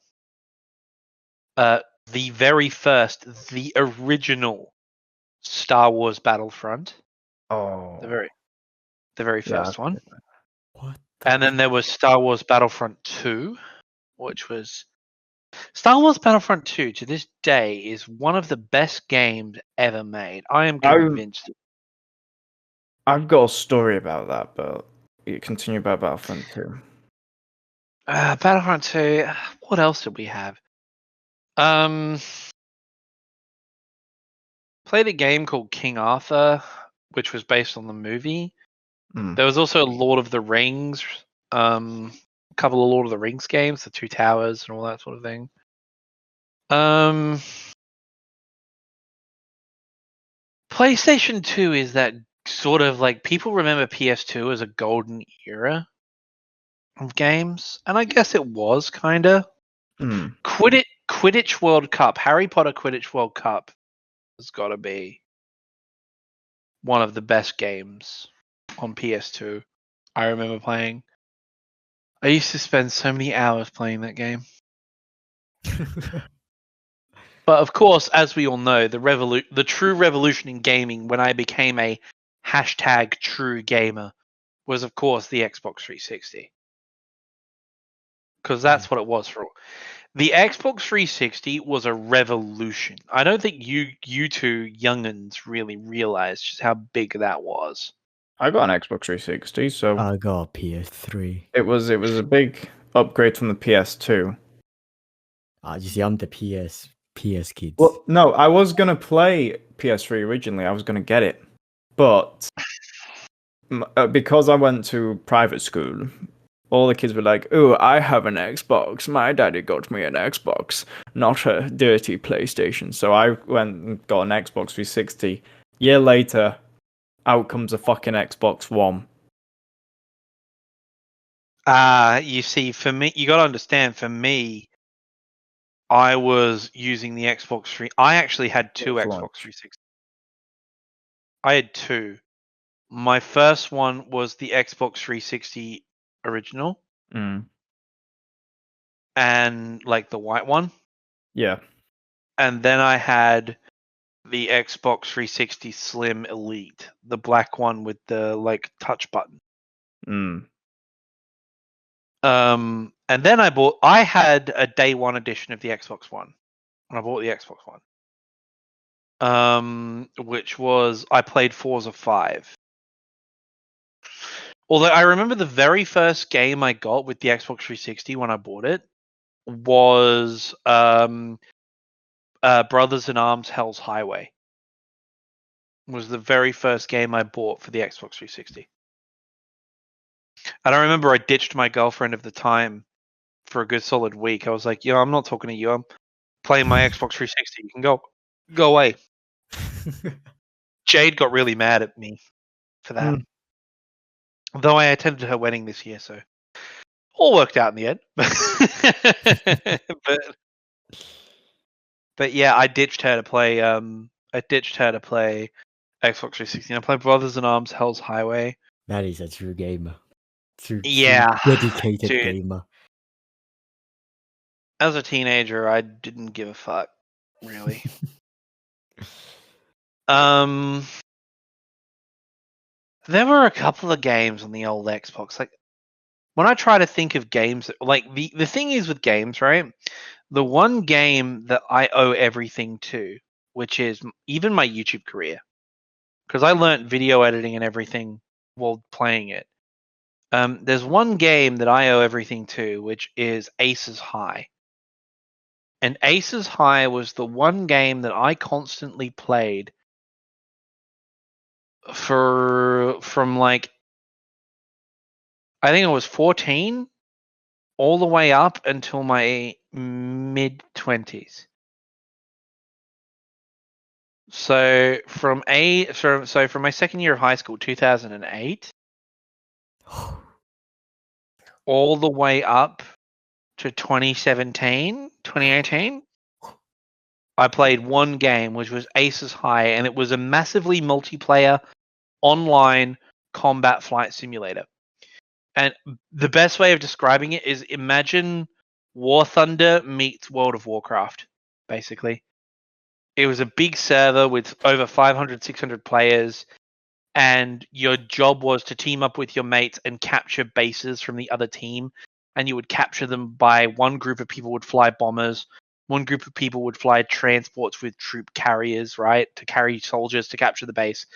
The very first, the original Star Wars Battlefront. Oh, The very first one. What? And then there was Star Wars Battlefront 2, which was Star Wars Battlefront 2 to this day is one of the best games ever made. I am convinced. I've got a story about that, but you continue about Battlefront 2. Battlefront 2, what else did we have? Played a game called King Arthur, which was based on the movie. There was also Lord of the Rings, a couple of Lord of the Rings games, the Two Towers and all that sort of thing. PlayStation 2 is that sort of like people remember PS2 as a golden era of games, and I guess it was kinda. Quidditch World Cup, Harry Potter Quidditch World Cup has got to be one of the best games on PS2 I remember playing. I used to spend so many hours playing that game. But of course, as we all know, the true revolution in gaming when I became a hashtag true gamer was, of course, the Xbox 360. Because that's what it was for. The Xbox 360 was a revolution. I don't think you two youngins really realized just how big that was. I got an Xbox 360, so I got a PS3. it was a big upgrade from the PS2. You see, I'm the PS kids. Well, no, I was gonna play PS3 originally. I was gonna get it, but because I went to private school, all the kids were like, "Oh, I have an Xbox. My daddy got me an Xbox, not a dirty PlayStation." So I went and got an Xbox 360. Year later, out comes a fucking Xbox One. You see, for me, you got to understand. For me, I was using the Xbox 3. I actually had two Xbox 360. I had two. My first one was the Xbox 360 original, and like the white one. Yeah. And then I had the Xbox 360 Slim Elite, the black one with the like touch button. And then I had a day one edition of the Xbox One. And I bought the Xbox One. Which was, I played Forza 5. Although I remember the very first game I got with the Xbox 360 when I bought it was Brothers in Arms Hell's Highway. Was the very first game I bought for the Xbox 360. And I remember I ditched my girlfriend of the time for a good solid week. I was like, I'm not talking to you. I'm playing my Xbox 360. You can go away. Jade got really mad at me for that. Though I attended her wedding this year, so all worked out in the end. but yeah, I ditched her to play. Xbox 360. I played Brothers in Arms Hell's Highway. That is a true gamer. True dedicated gamer. As a teenager, I didn't give a fuck, really. There were a couple of games on the old Xbox. Like, when I try to think of games, like the thing is with games, right? The one game that I owe everything to, which is even my YouTube career, because I learned video editing and everything while playing it. There's one game that I owe everything to, which is Aces High. And Aces High was the one game that I constantly played from like, I think I was 14 all the way up until my mid-20s. So from my second year of high school, 2008, all the way up to 2018, I played one game, which was Aces High, and it was a massively multiplayer online combat flight simulator. And the best way of describing it is imagine War Thunder meets World of Warcraft, basically. It was a big server with over 500, 600 players, and your job was to team up with your mates and capture bases from the other team. And you would capture them by one group of people would fly bombers, one group of people would fly transports with troop carriers, right, to carry soldiers to capture the base,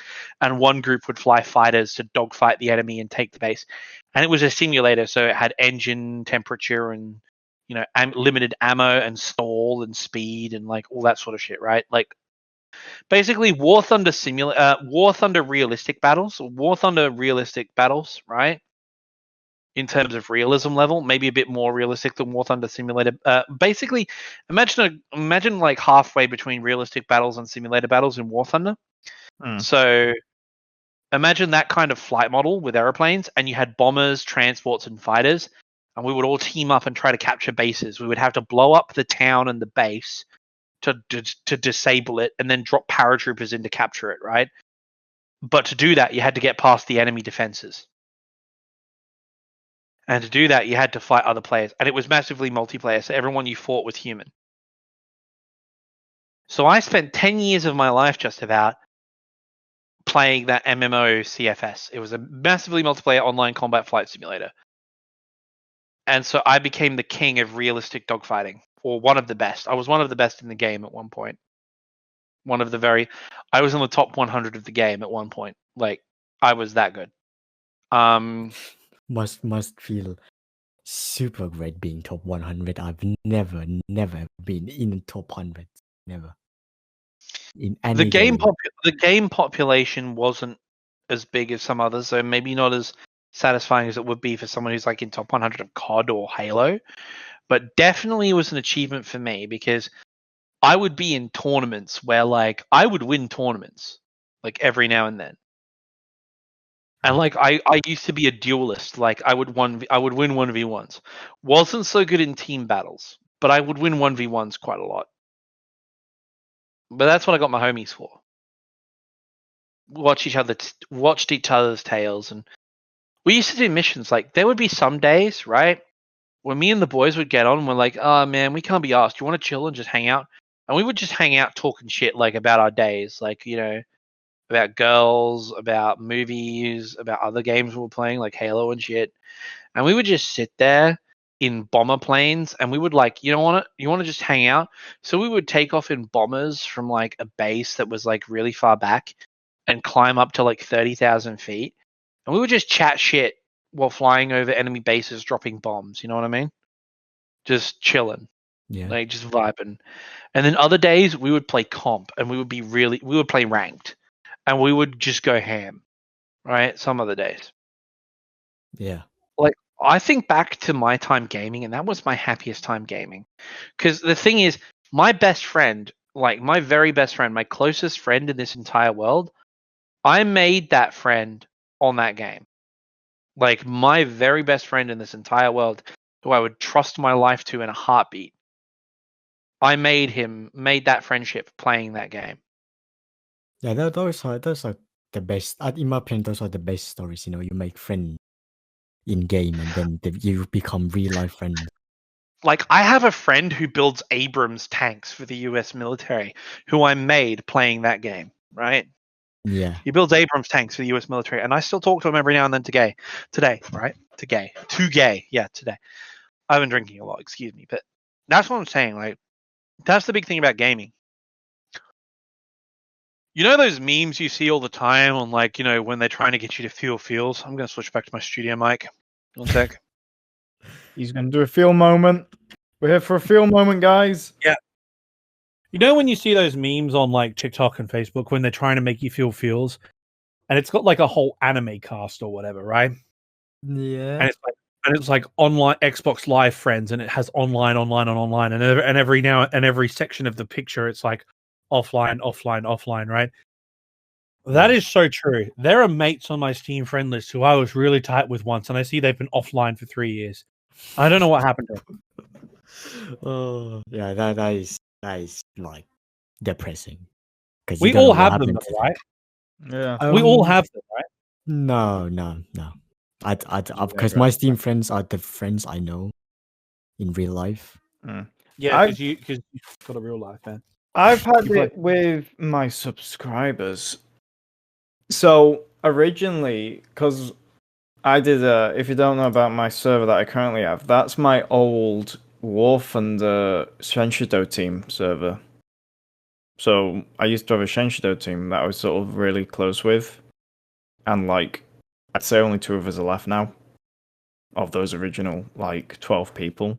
and one group would fly fighters to dogfight the enemy and take the base. And it was a simulator, so it had engine temperature and limited ammo and stall and speed and like all that sort of shit, right? Like basically War Thunder realistic battles, right? In terms of realism level, maybe a bit more realistic than War Thunder Simulator. Basically, imagine like halfway between realistic battles and simulator battles in War Thunder. So imagine that kind of flight model with airplanes, and you had bombers, transports, and fighters, and we would all team up and try to capture bases. We would have to blow up the town and the base to disable it, and then drop paratroopers in to capture it, right? But to do that, you had to get past the enemy defenses. And to do that, you had to fight other players. And it was massively multiplayer, so everyone you fought was human. So I spent 10 years of my life just about playing that MMO CFS. It was a massively multiplayer online combat flight simulator. And so I became the king of realistic dogfighting, or one of the best. I was one of the best in the game at one point. I was in the top 100 of the game at one point. Like, I was that good. Must feel super great being top 100. I've never been in top 100. Never. In any the game population wasn't as big as some others, so maybe not as satisfying as it would be for someone who's like in top 100 of COD or Halo, but definitely it was an achievement for me because I would be in tournaments where like I would win tournaments like every now and then. And like I used to be a duelist. Like I would win 1v1s. Wasn't so good in team battles, but I would win 1v1s quite a lot. But that's what I got my homies for. Watched each other's tales, and we used to do missions. Like there would be some days, right, when me and the boys would get on and we're like, oh man, we can't be asked. Do you want to chill and just hang out? And we would just hang out talking shit like about our days, like, about girls, about movies, about other games we were playing, like Halo and shit. And we would just sit there in bomber planes, and we would like, you want to just hang out? So we would take off in bombers from like a base that was like really far back and climb up to like 30,000 feet. And we would just chat shit while flying over enemy bases, dropping bombs. You know what I mean? Just chilling. Yeah. Like just vibing. And then other days we would play comp, and we would play ranked. And we would just go ham, right? Some other days. Yeah. Like, I think back to my time gaming, and that was my happiest time gaming. Because the thing is, my best friend, like my very best friend, my closest friend in this entire world, I made that friend on that game. Like, my very best friend in this entire world, who I would trust my life to in a heartbeat, I made that friendship playing that game. Yeah, those are the best. In my opinion, those are the best stories. You make friends in game, and then you become real life friends. Like, I have a friend who builds Abrams tanks for the US military, who I made playing that game, right? Yeah. He builds Abrams tanks for the US military, and I still talk to him every now and then today, right? Today. Yeah, today. I've been drinking a lot, excuse me, but that's what I'm saying. Like, that's the big thing about gaming. You know those memes you see all the time on, like, when they're trying to get you to feel feels? I'm going to switch back to my studio mic. One sec. He's going to do a feel moment. We're here for a feel moment, guys. Yeah. You know when you see those memes on, like, TikTok and Facebook when they're trying to make you feel feels? And it's got, like, a whole anime cast or whatever, right? Yeah. And it's like online Xbox Live friends, and it has online, and every section of the picture, it's like offline, right? That is so true. There are mates on my Steam friend list who I was really tight with once, and I see they've been offline for 3 years. I don't know what happened to them. Oh, yeah, that is like depressing. We all have them, though, right? Yeah. We all have them, right? No. Because my Steam friends are the friends I know in real life. Yeah, because you've got a real life, man. I've had it with my subscribers. So originally, because I did if you don't know about my server that I currently have, that's my old War Thunder Shenshido team server. So I used to have a Shenshido team that I was sort of really close with. And like, I'd say only 2 of us are left now. Of those original, like, 12 people.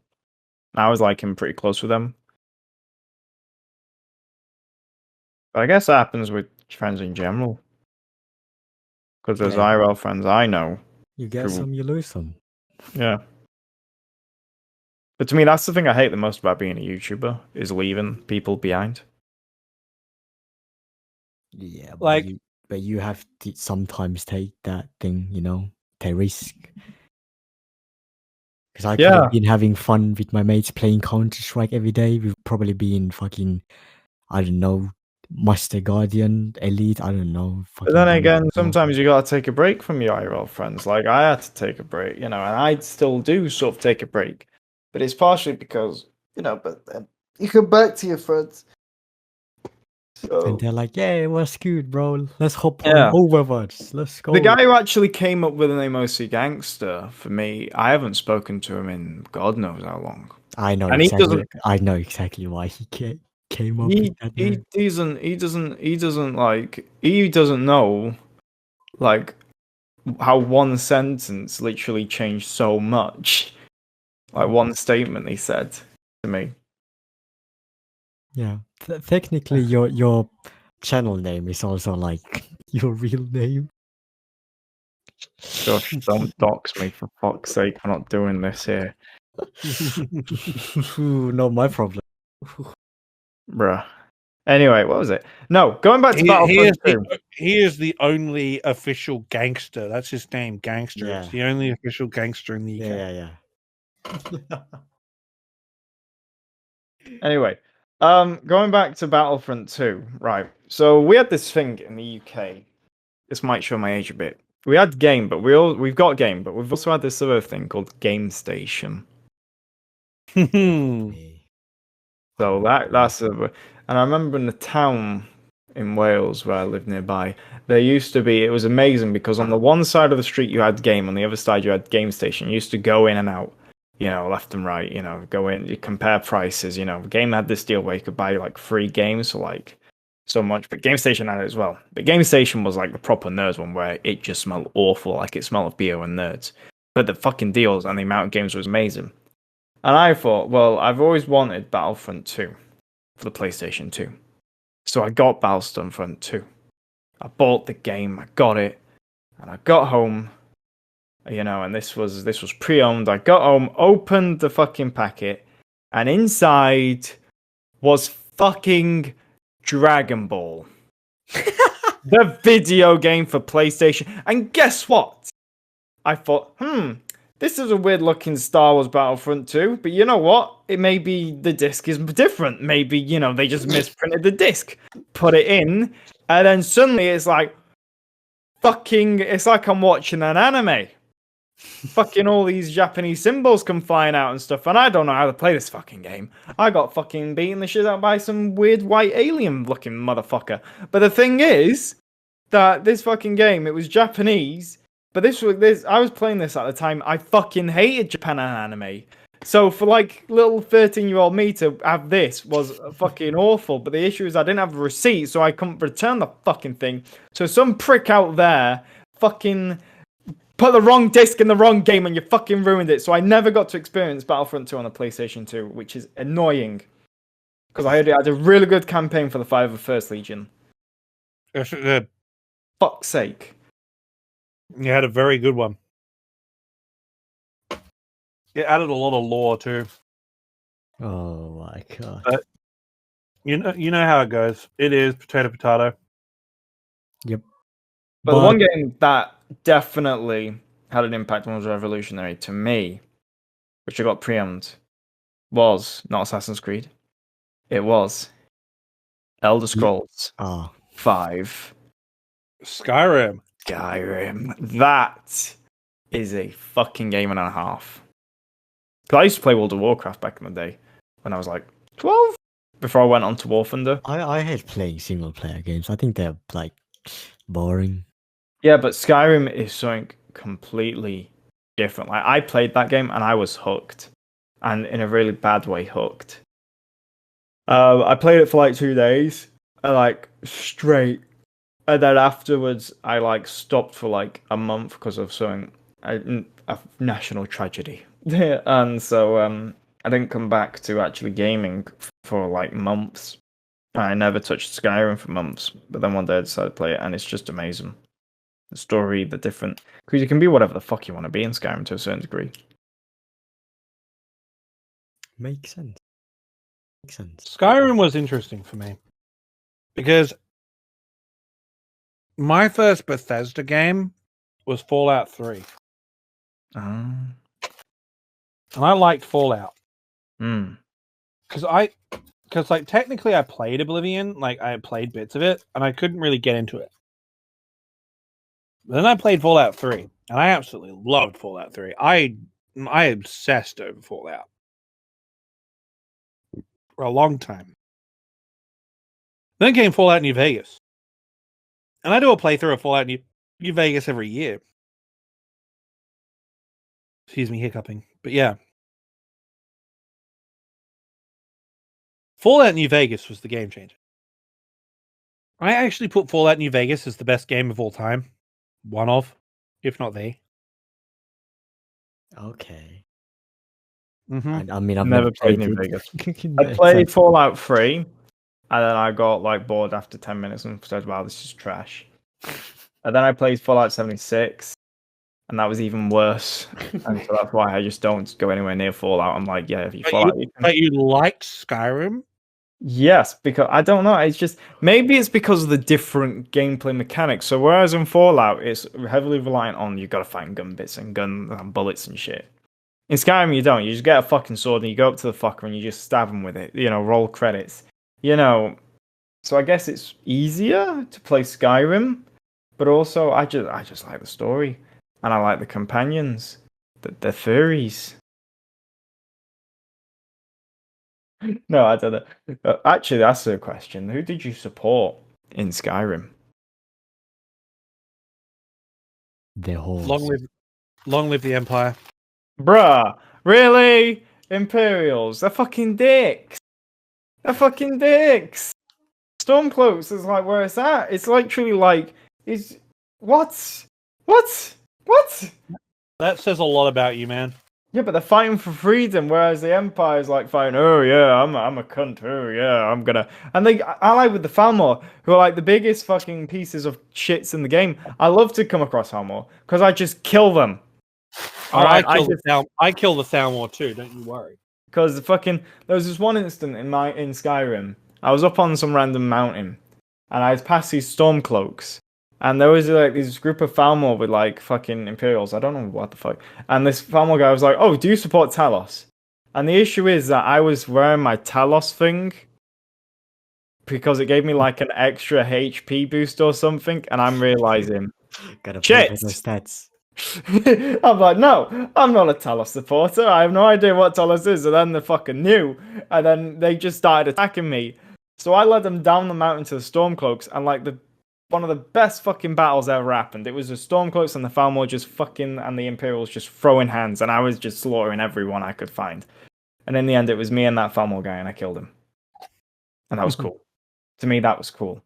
I was like pretty close with them. But I guess that happens with friends in general. Because there's IRL friends I know. You get some, you lose some. Yeah. But to me, that's the thing I hate the most about being a YouTuber, is leaving people behind. Yeah, Like, but you have to sometimes take that thing, take risk. Because I could have been having fun with my mates playing Counter-Strike every day. We've probably been fucking, I don't know, Master Guardian, Elite, I don't know. But then again, sometimes you gotta take a break from your IRL friends. Like, I had to take a break, and I still do sort of take a break. But it's partially because, but then you come back to your friends. So... And they're like, yeah, it was good, bro. Let's hop on Overwatch. Let's go. The guy who actually came up with the name OC Gangsta, for me, I haven't spoken to him in God knows how long. I know and exactly. I know exactly why he came up with that name. He doesn't know, like, how one sentence literally changed so much. Like, one statement he said to me. Yeah, technically, your channel name is also like your real name. Gosh, don't dox me, for fuck's sake. I'm not doing this here. Not my problem. Bruh. Anyway, what was it? No, going back to Battlefront 2. He is the only official gangster. That's his name, Gangster. Yeah. It's the only official gangster in the UK. Yeah. Anyway, going back to Battlefront 2, right. So we had this thing in the UK. This might show my age a bit. We had Game, but we've got Game, but we've also had this other thing called Game Station. So that's and I remember in the town in Wales where I lived nearby, there used to be, it was amazing because on the one side of the street you had Game, on the other side you had Game Station. You used to go in and out, left and right, go in, you compare prices, Game had this deal where you could buy like free games for like so much, but Game Station had it as well. But Game Station was like the proper nerds one where it just smelled awful, like it smelled of beer and nerds. But the fucking deals and the amount of games was amazing. And I thought, well, I've always wanted Battlefront 2 for the PlayStation 2. So I got Battlefront 2. I bought the game, I got it, and I got home, and this was pre-owned. I got home, opened the fucking packet, and inside was fucking Dragon Ball. The video game for PlayStation. And guess what? I thought, this is a weird looking Star Wars Battlefront 2, but you know what? It may be the disc is different. Maybe, they just misprinted the disc, put it in, and then suddenly it's like, it's like I'm watching an anime. Fucking all these Japanese symbols come flying out and stuff, and I don't know how to play this fucking game. I got fucking beaten the shit out by some weird white alien looking motherfucker. But the thing is that this fucking game, it was Japanese. But I was playing this at the time. I fucking hated Japan and anime. So for like little 13-year-old me to have this was fucking awful. But the issue is I didn't have a receipt, so I couldn't return the fucking thing. So some prick out there fucking put the wrong disc in the wrong game and you fucking ruined it. So I never got to experience Battlefront 2 on the PlayStation 2, which is annoying. Because I heard it had a really good campaign for the 5 of First Legion. Yes, it did. Fuck's sake. You had a very good one. It added a lot of lore too. Oh my god! But you know how it goes. It is potato. Yep. But the one game that definitely had an impact and was revolutionary to me, which I got pre-owned, was not Assassin's Creed. It was Elder Scrolls 5. Skyrim. That is a fucking game and a half. Because I used to play World of Warcraft back in the day when I was like 12, before I went on to War Thunder. I hate playing single player games. I think they're like boring. Yeah, but Skyrim is something completely different. Like I played that game and I was hooked, and in a really bad way hooked. I played it for like 2 days, like straight, and then afterwards I like stopped for like a month because of something a national tragedy, and so I didn't come back to actually gaming for like months. I never touched Skyrim for months, but then one day I decided to play it, and it's just amazing. The story, the different, because you can be whatever the fuck you want to be in Skyrim to a certain degree. Makes sense. Makes sense. Skyrim was interesting for me because my first Bethesda game was Fallout 3. Um, And I liked Fallout. mm. Because like technically I played Oblivion, like I played bits of it, and I couldn't really get into it. But then I played Fallout 3, and I absolutely loved Fallout 3. I obsessed over Fallout for a long time. Then came Fallout New Vegas. And I do a playthrough of Fallout New Vegas every year. Excuse me, hiccuping. But yeah. Fallout New Vegas was the game changer. I actually put Fallout New Vegas as the best game of all time. One of, if not the. Okay. Mm-hmm. I mean, I've Never played New Vegas. I played Fallout 3, and then I got like bored after 10 minutes and said, "Wow, this is trash." And then I played Fallout 76, and that was even worse. And so that's why I just don't go anywhere near Fallout. I'm like, yeah, if you Fallout, But you liked Skyrim? Yes, because I don't know. It's just maybe it's because of the different gameplay mechanics. So whereas in Fallout, it's heavily reliant on you got to find gun bits and gun and bullets and shit. In Skyrim, you don't. You just get a fucking sword and you go up to the fucker and you just stab him with it. You know, roll credits. You know, so I guess it's easier to play Skyrim, but also I just like the story and I like the companions, the furries. No, I don't know. Actually, that's a question. Who did you support in Skyrim? The whole Long live the Empire. Bruh, really? Imperials? They're fucking dicks. They're fucking dicks. Stormcloaks is like where it's at. It's literally like, what? That says a lot about you, man. Yeah, but they're fighting for freedom, whereas the Empire's like fighting, oh yeah, I'm a cunt, oh yeah, I'm gonna... And they ally with the Falmor, who are like the biggest fucking pieces of shits in the game. I love to come across Falmor, because I just kill them. I kill the Thalmor too, don't you worry. Because there was this one instant in Skyrim, I was up on some random mountain, and I was past these Stormcloaks, and there was like this group of Falmor with like fucking Imperials. I don't know what the fuck. And this Falmor guy was like, "Oh, do you support Talos?" And the issue is that I was wearing my Talos thing because it gave me like an extra HP boost or something, and I'm realizing, gotta shit. play for those stats. I'm like, no, I'm not a Talos supporter. I have no idea what Talos is. And then they fucking knew, and then they just started attacking me. So I led them down the mountain to the Stormcloaks, and like one of the best fucking battles ever happened. It was the Stormcloaks and the Falmor just fucking, and the Imperials just throwing hands, and I was just slaughtering everyone I could find. And in the end, it was me and that Falmor guy, and I killed him. And that was cool. To me, that was cool.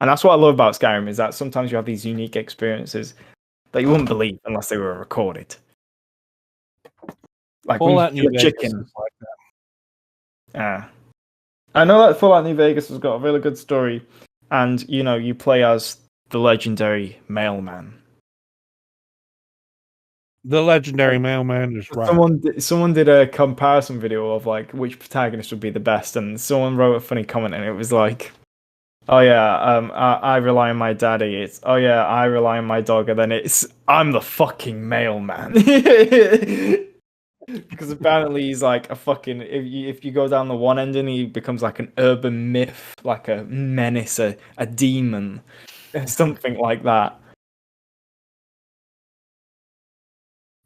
And that's what I love about Skyrim, is that sometimes you have these unique experiences that you wouldn't believe unless they were recorded. Like Fallout New Vegas chicken. is like that. I know that Fallout New Vegas has got a really good story, and you know you play as the legendary mailman. The legendary mailman is right. Someone did a comparison video of like which protagonist would be the best, and someone wrote a funny comment, and it was like, "Oh yeah, I rely on my daddy." It's, "Oh yeah, I rely on my dog," and then it's, "I'm the fucking mailman." Because apparently he's like a fucking... If you go down the one end and he becomes like an urban myth, like a menace, a demon, something like that.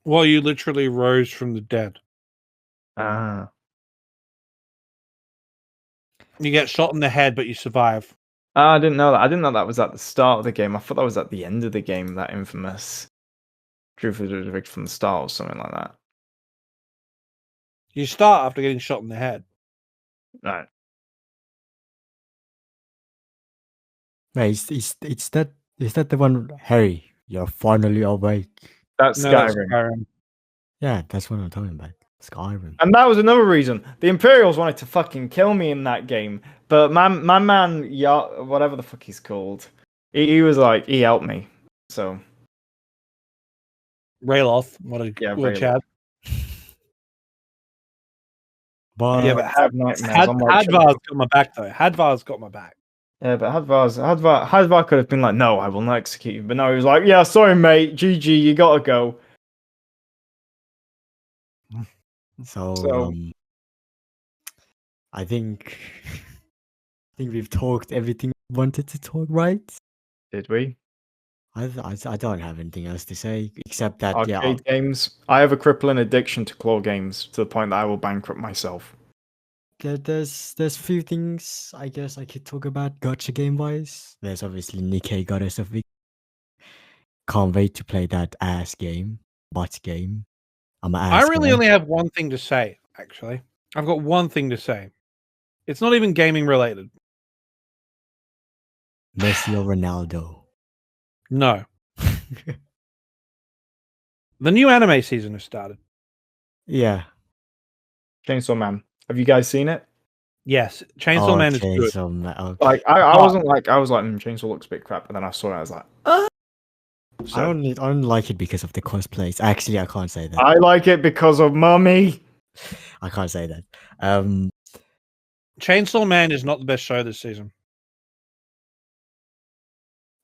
Well, you literally rose from the dead. Ah. You get shot in the head, but you survive. I didn't know that. I didn't know that was at the start of the game. I thought that was at the end of the game, that infamous Truth is rigged from the start or something like that. You start after getting shot in the head. Right. Wait, is that the one, Harry? You're finally awake. That's No, Skyrim. that's Skyrim. Yeah, that's what I'm talking about. Skyrim. And that was another reason. The Imperials wanted to fucking kill me in that game. But my man, whatever the fuck he's called, he was like, he helped me. So. Rayloth. What a Rayloth. Chad. But Yeah, but Hadvar's got my back though. Hadvar's got my back. Yeah, but Hadvar could have been like, no, I will not execute you. But no, he was like, yeah, sorry, mate. GG, you gotta go. So I think we've talked everything we wanted to talk, right? Did we? I don't have anything else to say except that Arcade games. I have a crippling addiction to claw games to the point that I will bankrupt myself. There's few things I guess I could talk about gacha game wise. There's obviously Nikkei Goddess of Vic. Can't wait to play that ass game, bot game. I really only have one thing to say. Actually, I've got one thing to say. It's not even gaming related. Messi or Ronaldo? No. The new anime season has started. Yeah. Chainsaw Man. Have you guys seen it? Yes, Chainsaw Man is good. Okay. Like I wasn't like Chainsaw looks a bit crap, but then I saw it, I was like, So, I don't like it because of the cosplays. Actually, I can't say that. I like it because of Mummy. I can't say that. Chainsaw Man is not the best show this season.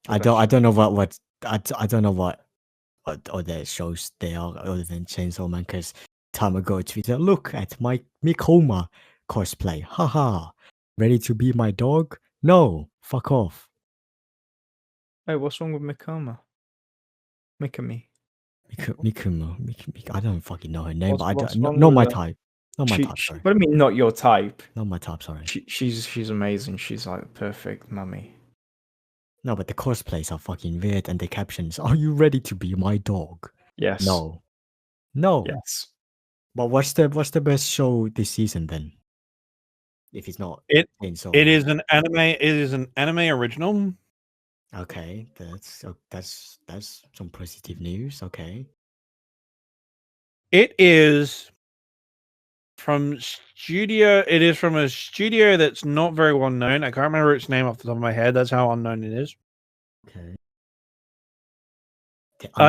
I don't know what other shows they are other than Chainsaw Man. Because time ago, Twitter, look at my Mikoma cosplay. Haha. Ready to be my dog? No. Fuck off. Hey, what's wrong with Mikoma? Mikami. Mikumo. I don't fucking know her name, but What's not wrong my with her? type. Not my type, sorry. What do you mean, not your type? Not my type, sorry. She's amazing. She's like the perfect mummy. No, but the cosplays are fucking weird, and the captions, are you ready to be my dog? Yes. No. Yes. But what's the best show this season then? If it's not It Chainsaw is Man. an anime. It is an anime original. Okay, that's some positive news. Okay. It is from a studio that's not very well known. I can't remember its name off the top of my head. That's how unknown it is. Okay.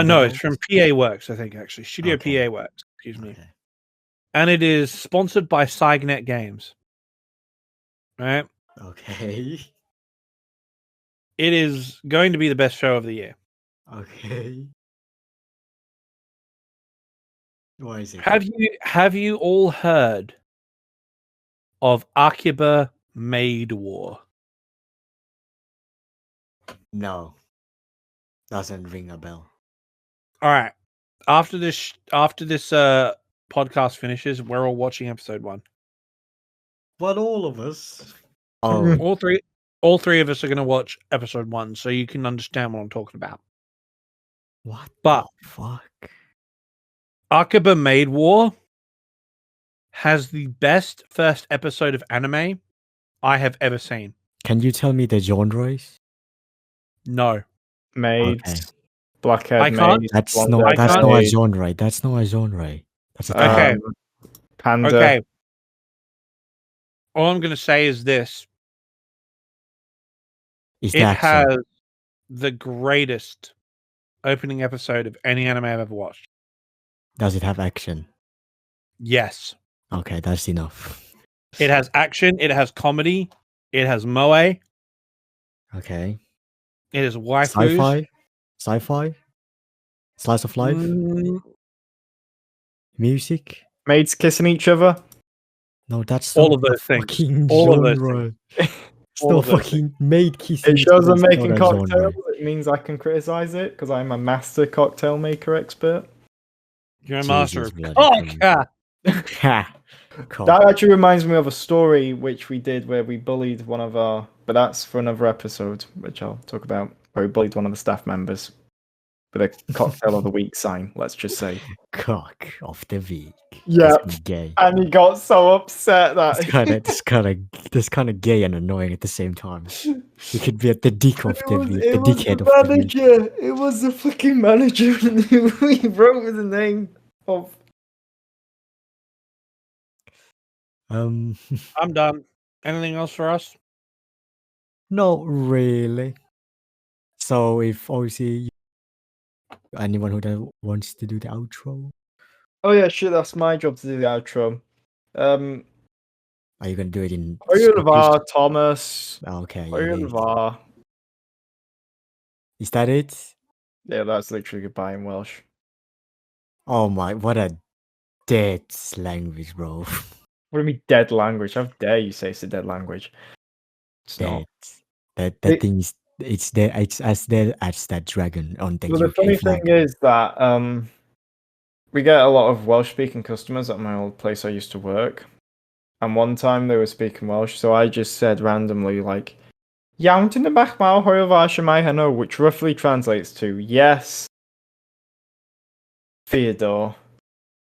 No, it's from PA Works, I think, actually. Studio Okay. PA Works, excuse me. Okay. And it is sponsored by Cygnet Games. Right? Okay. It is going to be the best show of the year. Okay. Why is it? Have you all heard of Akiba Maid War? No. Doesn't ring a bell. All right. After this podcast finishes, we're all watching episode 1. But all of us. Oh. all three of us are going to watch episode 1, so you can understand what I'm talking about. What But the fuck? Akiba Maid War has the best first episode of anime I have ever seen. Can you tell me the genres? No. Maids. Okay. Blackhead I can't- maids. That's blonde not haired a maid, genre. That's not a genre. That's a Okay. type. Panda. Okay. All I'm going to say is this. Is It that has the greatest opening episode of any anime I've ever watched. Does it have action? Yes. Okay, that's enough. It has action. It has comedy. It has moe. Okay. It has waifus. Sci-fi? Slice of life? Mm, Music? Maids kissing each other. No, that's all not of those a things. fucking All of those genre. It's All not of those fucking maid kissing. It shows I'm is not making a cocktails. genre. It means I can criticize it because I'm a master cocktail maker expert. You're a master Jesus of bloody cock. Ha! Cool. That actually reminds me of a story which we did where we bullied one of our, but that's for another episode, which I'll talk about, where we bullied one of the staff members with a cocktail of the week sign, let's just say. Cock of the week. Yeah. That's gay. And he got so upset that That's kind of gay and annoying at the same time. You could be at the dick of the week, the it was dickhead the of the week. manager. It was the fucking manager who he wrote with the name of. Um, I'm done. Anything else for us? not really. So if obviously anyone who wants to do the outro, Oh yeah, shit, that's my job to do the outro. are you gonna do it in Hwyl Thomas. Okay, it Hwyl is. fawr. Is that it? Yeah, that's literally goodbye in Welsh. Oh my, what a dead language, bro. What do you mean dead language? How dare you say it's a dead language? It's Dead. not. That thing is, it's there. It's as dead as that dragon on the Well, the UK funny flag. thing is that we get a lot of Welsh-speaking customers at my old place I used to work, and one time they were speaking Welsh, so I just said randomly like, "Iawn dyn y bach mawr hwyl fawr shwmae heno," which roughly translates to "Yes, Theodore,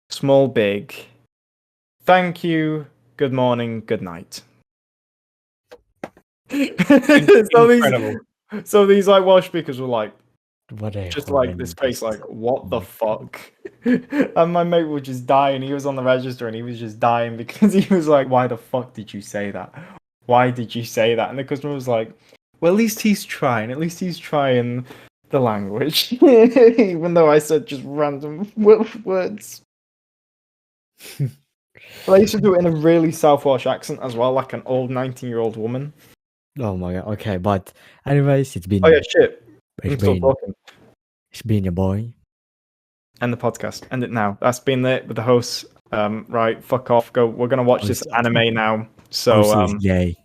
small big, thank you, good morning, good night." Incredible. So these like Welsh speakers were like, What a just like this face, horrendous- like, what the my fuck? And my mate was just dying. He was on the register and he was just dying because he was like, why the fuck did you say that? Why did you say that? And the customer was like, well, at least he's trying. At least he's trying the language. Even though I said just random words. But I used to do it in a really South Welsh accent as well, like an old 19-year-old woman. Oh my god. Okay, but anyways, it's been. Oh yeah, shit. I'm It's still been. talking. It's been your boy. End the podcast. End it now. That's been it with the hosts. Right, fuck off. Go. We're gonna watch this anime now. So Obviously, it's gay.